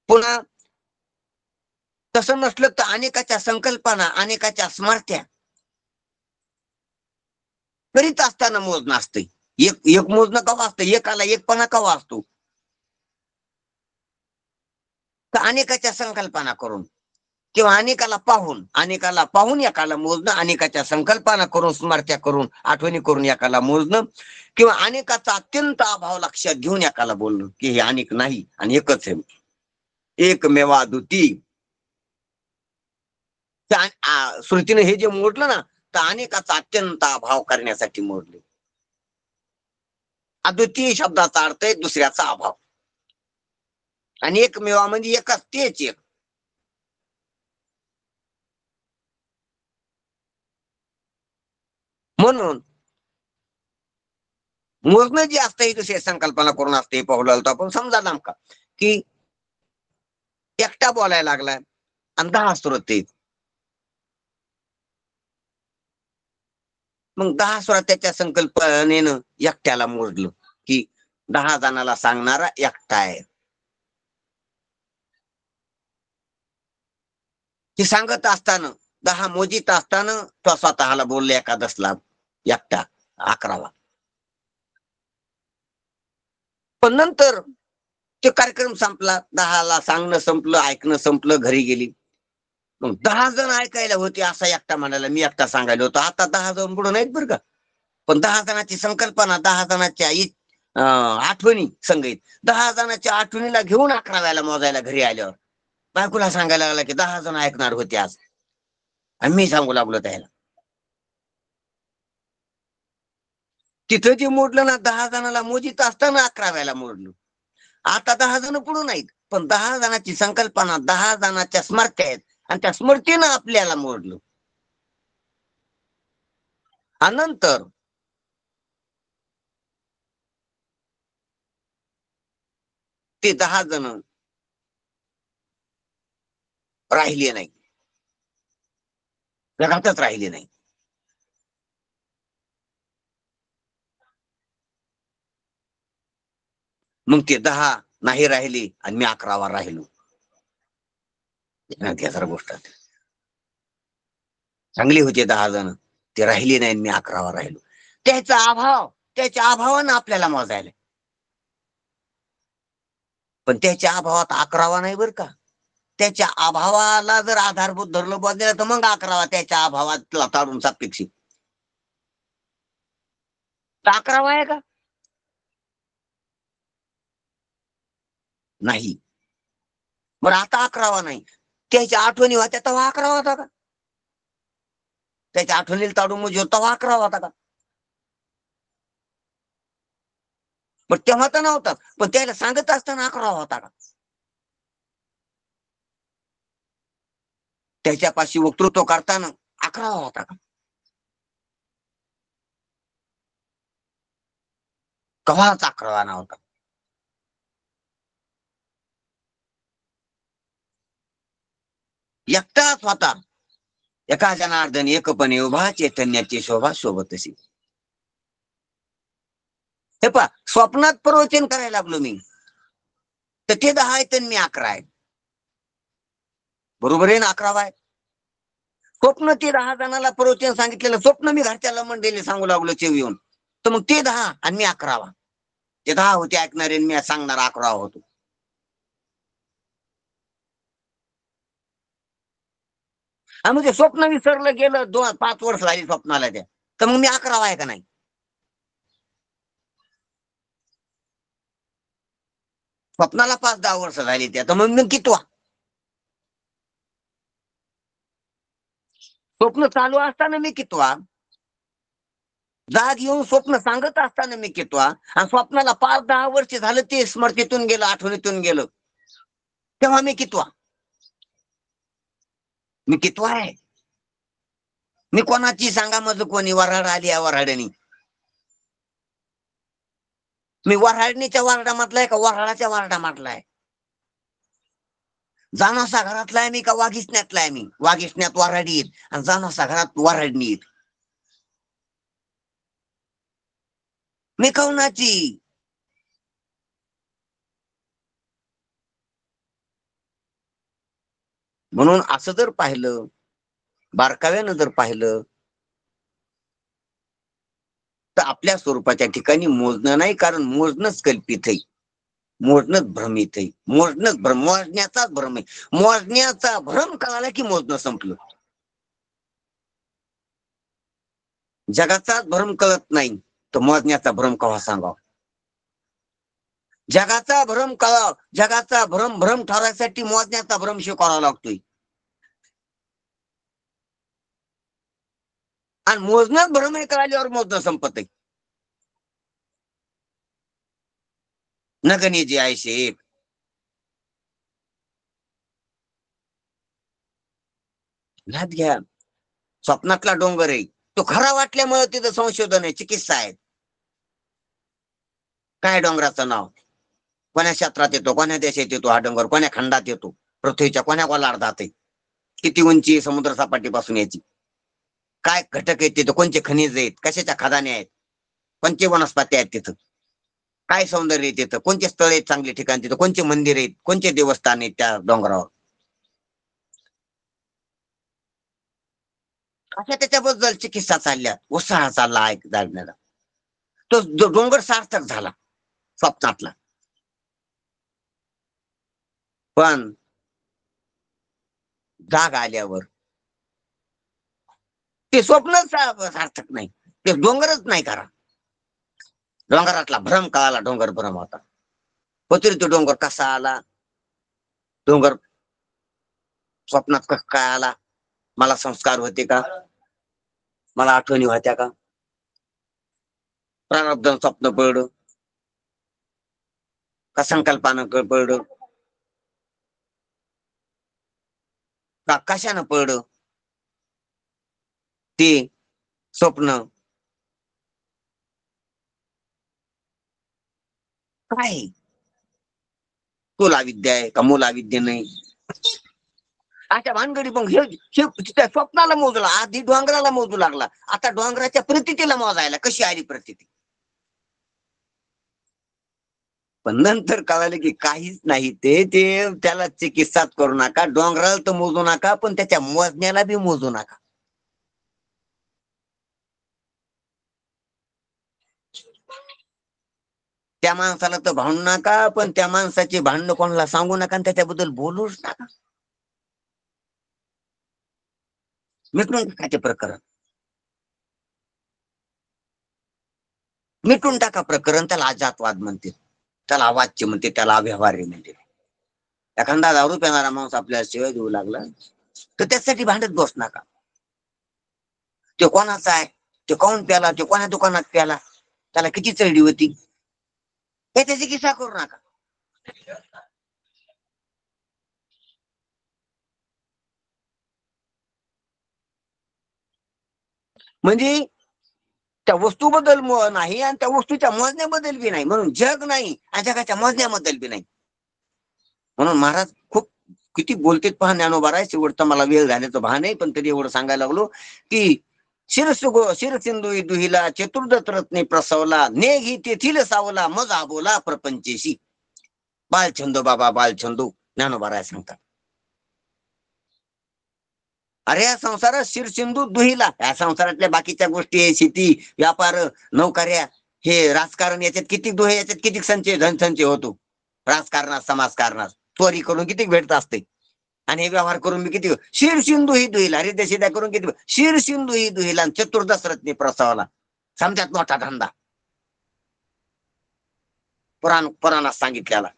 पुन्हा तसं नसलं तर अनेकाच्या संकल्पना, अनेकाच्या स्मृत्या करीत असताना मोजणं असते. एक मोजणं कवा असतं, एकाला एकपणा कवा असतो, तर अनेकाच्या संकल्पना करून किंवा अनेकाला पाहून एकाला मोजणं, अनेकाच्या संकल्पना करून, स्मृत्या करून, आठवणी करून एकाला मोजणं, किंवा अनेकाचा अत्यंत अभाव लक्षात घेऊन एकाला बोलणं की हे अनेक नाही आणि एकच आहे, एकमेवा द्वितीय. श्रुतीने हे जे मोडलं ना, तर अनेकाचा अत्यंत अभाव करण्यासाठी मोडले. अद्वितीय शब्दाचा अर्थ आहे दुसऱ्याचा अभाव, आणि एकमेवा म्हणजे एकच, तेच एक. म्हणून मोजणं जे असतं हे दुसऱ्या संकल्पना करून असते. पाहुलं तर आपण समजा नेमका की एकटा बोलायला लागलाय आणि 10 श्रोते आहेत. मग 10 श्रोत्याच्या संकल्पनेनं एकट्याला मोजलं की 10 जणाला सांगणारा एकटा आहे. ती सांगत असताना, 10 मोजीत असताना तो स्वतःला बोलले एकादशला एकटा, 11वा. पण नंतर ते कार्यक्रम संपला, 10ला सांगणं संपलं, ऐकणं संपलं, घरी गेली. मग 10 जण ऐकायला होते असा एकटा म्हणाला, मी एकटा सांगायला होतो. आता 10 जण पुढे नाहीत बरं का, पण 10 जणांची संकल्पना, 10 जणांच्या आठवणी संगीत, 10 जणांच्या आठवणीला घेऊन 11व्याला मोजायला घरी आल्यावर बायकोला सांगायला लागला की 10 जण ऐकणार होते आज, आणि मी सांगू लागलो त्याला. तिथं जे मोडलं ना, 10 जणाला मोजीत असताना 11व्याला मोडलं. आता 10 जण पुढे नाहीत, पण 10 जणांची संकल्पना, 10 जणांच्या स्मृत्या आहेत, आणि त्या स्मृतीनं आपल्याला मोडलं. नंतर ते 10 जण राहिले नाही, जगातच राहिले नाही. मग ते 10 नाही राहिले आणि मी 11वा राहिलो. जरा गोष्ट चांगली होती, 10 जण ते राहिले नाही, मी 11वा राहिलो. त्याच्या अभावानं आपल्याला मोजायला, पण त्याच्या अभावात 11वा नाही बरं का. त्याच्या अभावाला जर आधारभूत धरलं बदल तर मग 11वा त्याच्या अभावातला तारून सापेक्षित. 11वा आहे का नाही. बरं आता 11वा नाही, त्याच्या आठवणी होत्या तेव्हा 11वा होता का? त्याच्या आठवणीला ताडून म्हणजे तेव्हा 11वा होता का? पण तेव्हा तर नव्हता, पण त्याला सांगत असताना 11 होता का? त्याच्यापाशी वक्तृत्व करताना 11 होता का? कव्हाच 11 नव्हता. एकटाच होता. एका जनार्दन एकपणे उभा, चैतन्याची शोभा शोभतशी. हे पहा, स्वप्नात प्रवचन करायला लागलो मी, तर ते 10 आहेत आणि मी 11 आहे. बरोबर आहे ना? 11 आहे. स्वप्न ते 10 जणांना प्रवचन सांगितलेलं स्वप्न मी घरच्याला मंडळीला सांगू लागलो चेव येऊन, तर मग ते 10 आणि मी 11वा. ते 10 होते ऐकणारे आणि मी सांगणार 11 होतो. आणि मग ते स्वप्न विसरलं गेलं 5 वर्ष झाली स्वप्नाला त्या, तर मग मी 11वा आहे का नाही? स्वप्नाला 5-10 वर्ष झाली त्या, तर मग मी कितवा? स्वप्न चालू असताना मी कितवा? जाग येऊन स्वप्न सांगत असताना मी कितवा? आणि स्वप्नाला 5-10 वर्ष झालं ते स्मृतीतून गेलं, आठवणीतून गेलं, तेव्हा मी कितवा? मी कितवा आहे? मी कोणाची सांगा माझं कोणी वऱ्हाड आली या वऱ्हाडणी? मी वऱ्हाडणीच्या वारडा म्हटलाय का वऱ्हाडाच्या वारडा म्हटलाय? जाणोसा घरातला आहे मी का वाघिसण्यातला आहे? मी वाघिसण्यात वऱ्हाडी येत आणि जाणोसा घरात वऱ्हाडणी येत. मी कौनाची? म्हणून असं जर पाहिलं, बारकाव्यानं जर पाहिलं, तर आपल्या स्वरूपाच्या ठिकाणी मोजणं नाही, कारण मोजणंच कल्पित आहे, मोजणंच भ्रमित आहे, मोजणंच भ्रम, मोजण्याचाच भ्रम आहे. मोजण्याचा भ्रम कळाला की मोजणं संपलं. जगाचाच भ्रम कळत नाही तर मोजण्याचा भ्रम केव्हा सांगावा? जगाचा भ्रम कळाव, जगाचा भ्रम भ्रम ठरवायसाठी मोजण्याचा भ्रम शिकवावा लागतोय. आणि मोजणं भ्रम हे कळाल्यावर मोजणं संपत आहे. नगणी जे आहे शेख ह्यात घ्या. स्वप्नातला डोंगर आहे तो खरा वाटल्यामुळे तिथं संशोधन आहे, चिकित्सा आहे. काय डोंगराचं नाव? कोण्या क्षेत्रात येतो, कोण्या देशात येतो हा डोंगर, कोण्या खंडात येतो, पृथ्वीच्या कोण्या गोलार्धात आहे, किती उंची समुद्र सपाटीपासून याची, काय घटक आहेत तिथं, कोणते खनिज आहेत, कशाच्या खदाने आहेत, कोणते वनस्पती आहेत तिथं, काय सौंदर्य आहे तिथं, कोणते स्थळ आहेत चांगले ठिकाण तिथं, कोणते मंदिर आहेत, कोणते देवस्थान आहेत त्या डोंगरावर, अशा त्याच्याबद्दल चिकित्सा चालल्या, उत्साह चालला ऐक जाण्याला. तो डोंगर सार्थक झाला स्वप्नातला. पण जाग आल्यावर ते स्वप्नच सार्थक नाही, ते डोंगरच नाही करा. डोंगरातला भ्रम कळाला, डोंगर भ्रम होता. होती तो डोंगर कसा आला, डोंगर स्वप्नात कस काय आला, मला संस्कार होते का, मला आठवणी होत्या का, प्रारब्ध स्वप्न पडलं का, संकल्पानं पडलं का, कशानं पडलं ते स्वप्न, काय तुला विद्या आहे का मुला विद्या नाही, अशा भानगडी. मग हे त्या स्वप्नाला मोजला, आधी डोंगराला मोजू लागला, आता डोंगराच्या प्रतीला मोजायला कशी आली प्रतीती. पण नंतर कळालं की काहीच नाही, ते त्याला चिकित्साच करू नका, डोंगराला तर मोजू नका, पण त्याच्या मोजण्याला बी मोजू नका. त्या माणसाला तर भांडू नका, पण त्या माणसाचे भांडणं कोणाला सांगू नका आणि त्याच्याबद्दल बोलूच नका. मिटून टाका ते प्रकरण, मिटून टाका प्रकरण. त्याला अजातवाद म्हणते, त्याला अवाच्य म्हणते, त्याला अव्यवहार्य म्हणते. एखादा दारू पिणारा माणूस आपल्याला शिवाय देऊ लागला तर त्यासाठी भांडत बस नका. ते कोणाचा आहे, ते कोण प्याला, ते कोणा दुकानात प्याला, त्याला किती चढली होती, हे त्याची किस्सा करू नका. म्हणजे त्या वस्तूबद्दल नाही आणि त्या वस्तूच्या मोजण्याबद्दल बी नाही, म्हणून जग नाही आणि जगाच्या मोजण्याबद्दल बी नाही. म्हणून महाराज खूप किती बोलतेत पहा ज्ञानोबा राय. शेवटचा मला वेळ झाल्याचं भान नाही, पण तरी एवढं सांगायला लागलो की शिरसिंधू दुहिला चतुर्दश रत्ने प्रसवला, नेघी तेथील सावला मज आबोला प्रपंचेशी. बालछंदो बाबा बालछंदो ज्ञानोबा राय सांगतात. अरे या संसारात शिरसिंधू दुहिला, या संसारातल्या बाकीच्या गोष्टी, शेती, व्यापार, नौकऱ्या, हे राजकारण, याच्यात किती दुहे, याच्यात किती संचय धनसंचय होतो. राजकारणात, समाजकारणात चोरी करून किती भेटत असते, आणि हे व्यवहार करून मी किती. शिरसिंधू ही दुहिला, अरे देशिदा करून किती. शिरसिंधू ही दुहिला चतुर्दश रत्ने प्रसवला. समजात मोठा धंदा पुराणात सांगितलेला.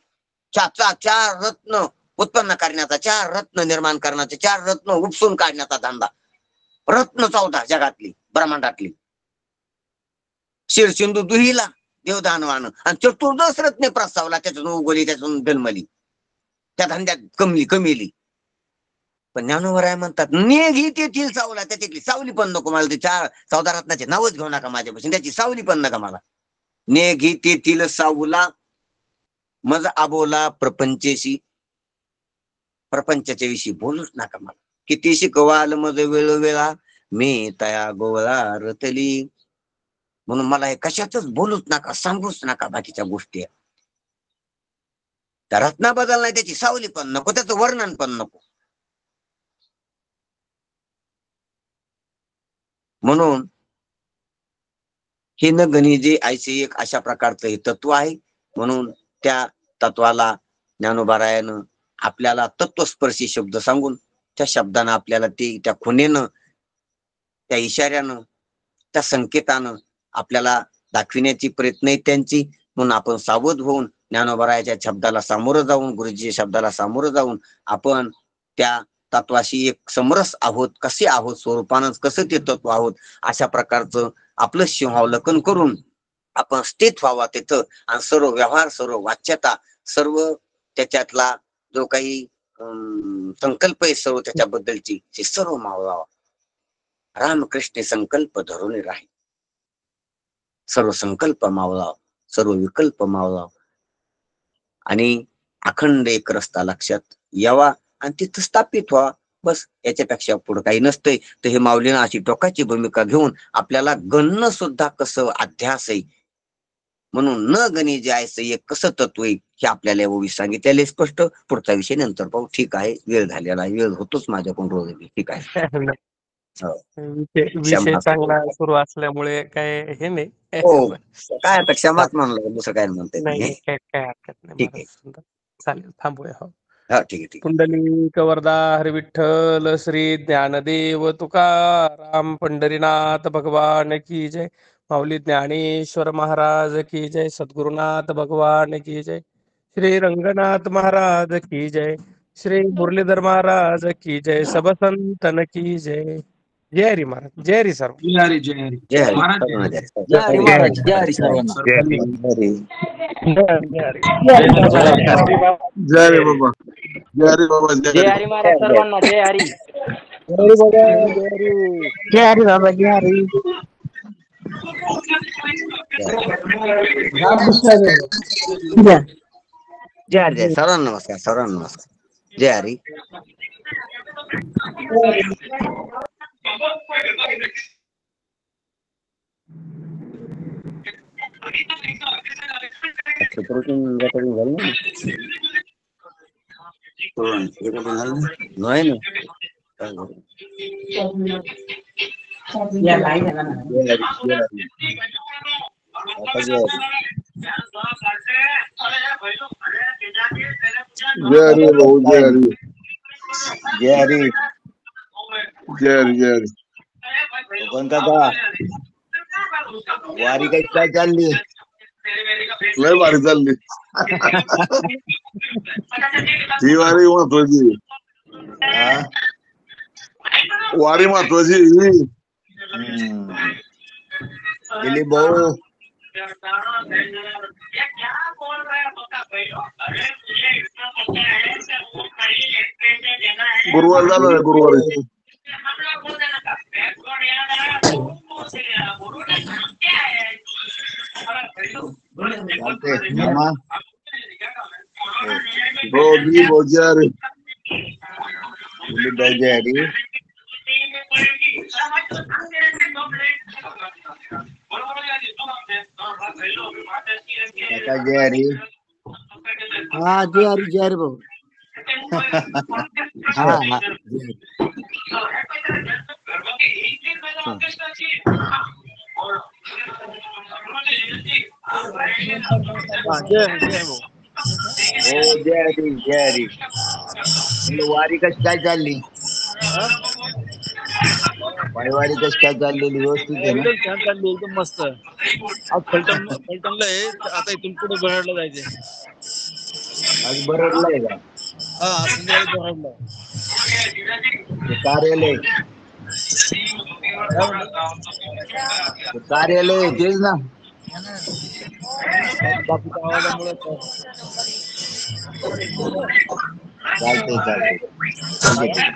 चार रत्न उत्पन्न करण्याचा, 4 रत्न निर्माण करण्याचे, 4 रत्न उपसून काढण्याचा धंदा. रत्न 14 जगातली, ब्रह्मांडातली. शिरसिंधू दुहिला देवदानवानं, आणि चतुर्दश रत्ने प्रस्तावला, त्यातून उगवली, त्यातून जन्मली, त्या धंद्यात कमीली. पण ज्ञानोबा म्हणतात नेघी तेथील सावला, त्याच्यातली सावली पण नको मला. ते 14 रत्नाचे नावच घेऊ नका माझ्यापासून, त्याची सावली पण नका मला. नेघी तेथील सावला मज आबोला प्रपंचेशी. प्रपंचाच्या विषयी बोलूच नका मला. किती शिकवाल मज वेळोवेळा, मी तया गोळा रतली. म्हणून मला हे कशातच बोलूच नका, सांगूच नका बाकीच्या गोष्टी. त्या रत्नाबद्दल नाही, त्याची सावली पण नको, त्याचं वर्णन पण नको. म्हणून हे न गणिजे ऐसे एक, अशा प्रकारचं हे तत्व आहे. म्हणून त्या तत्वाला ज्ञानोबा रायानं आपल्याला तत्वस्पर्शी शब्द सांगून, त्या शब्दानं आपल्याला ते, त्या खुणेनं, त्या इशाऱ्यानं, त्या संकेतानं आपल्याला दाखविण्याची प्रयत्न आहे त्यांची. म्हणून आपण सावध होऊन ज्ञानोबा रायाच्या शब्दाला सामोरं जाऊन, गुरुजीच्या शब्दाला सामोरं जाऊन आपण त्या तत्वाशी एक समरस आहोत, कसे आहोत स्वरूपानं, कसं ते तत्व आहोत, अशा प्रकारचं आपलं सिंहावलोकन करून आपण स्थित व्हावा तिथं. आणि सर्व व्यवहार, सर्व वाच्यता, सर्व त्याच्यातला जो काही संकल्प आहे सर्व त्याच्याबद्दलची, ते सर्व मावळावा. रामकृष्ण संकल्प धरून राहील. सर्व संकल्प मावळाव, सर्व विकल्प मावळाव, आणि अखंड एक रस्ता लक्षात यावा आणि तिथं स्थापित व्हा. बस, याच्यापेक्षा पुढे काही नसतंय. तर हे माऊलीनं अशी टोकाची भूमिका घेऊन आपल्याला गणनं सुद्धा कसं अध्यास आहे, म्हणून न गणी जे आहे एक कसं तत्व आहे हे आपल्याला ओवी सांगितलेले स्पष्ट. पुढचा विषय नंतर पाहू. ठीक आहे, वेळ झालेला आहे, वेळ होतोच माझ्याकडून रोज. ठीक आहे. विषय चांगला सुरू असल्यामुळे काय हे नाही. हो, काय आता क्षमाच म्हणलं, दुसरं काय म्हणते. नाही, काय हरकत नाही. ठीक आहे, चालेल, थांबूया. हो, हा ठीक आहे. पुंडलिक वरदा हरी विठ्ठल श्री ज्ञानदेव तुकाराम पंढरीनाथ भगवान की जय. माऊली ज्ञानेश्वर महाराज की जय. सद्गुरुनाथ भगवान की जय. श्री रंगनाथ महाराज की जय. श्री मुरलीधर महाराज की जय. सब संतन की जय. जय हरी महाराज. जय हरी सर्व. जय हरी, जय हरी. जय हरी महाराज जय हरी महाराज. जय हरी सर्वांना. जय हरी बाबा. जय हरी बाबा. जय हरी महाराज सर्वांना. जय हरी. जय हरी बाबा. जय हरी. जय हरी. जय सर्वांना नमस्कार. सर्वांना नमस्कार. जय हरी. नाही जय हरी भाऊ. जय हरी. जय हरी. जय हरी. जय हरी. कोणता का वारी काही काय चालली? लय भारी चालली ही वारी. महत्वाची वारी, महत्वाची. दिलीप भाऊ गुरुवार झाला ना गुरुवारी. चालतंय मामा. हो दिलीप भाऊजी अरे दिलीप भाई जय हरी. काका जय हरी. हा जय हरी भाऊ. हा हा जय भाऊ. हो जय हरी जय हरी. म्हणलं वारी कशी काय चालली? पायवारी कशी काय चाललेली? व्यवस्थित आहे ना? एकदम छान चालली, एकदम मस्त. आज फलटणला आहे, आता इथून पुढे बराडला जायचंय. आज बरडलाय का? हा संध्याकाळी बराडला. ते कार्यालय ते कार्यालय आहे तेच ना? बाकीच्या आवाजामुळे चालतंय चालतंय. ठीक आहे ठीक आहे.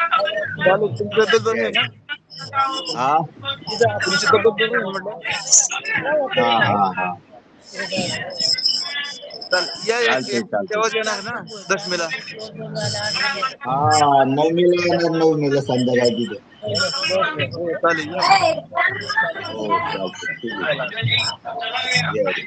चालू तुमच्या तब्येत जय आहे ना? हरी. हा तुमची तब्येत बरी आहे म्हटलं. हा हा हा. या चालतंय चालतंय. तेव्हाच येणार ना दशमीला. हा नवमीला येणार, नवमीला संध्याकाळी तिथे. हो चालेल या. हो चालतंय ठीक आहे. जय हरी.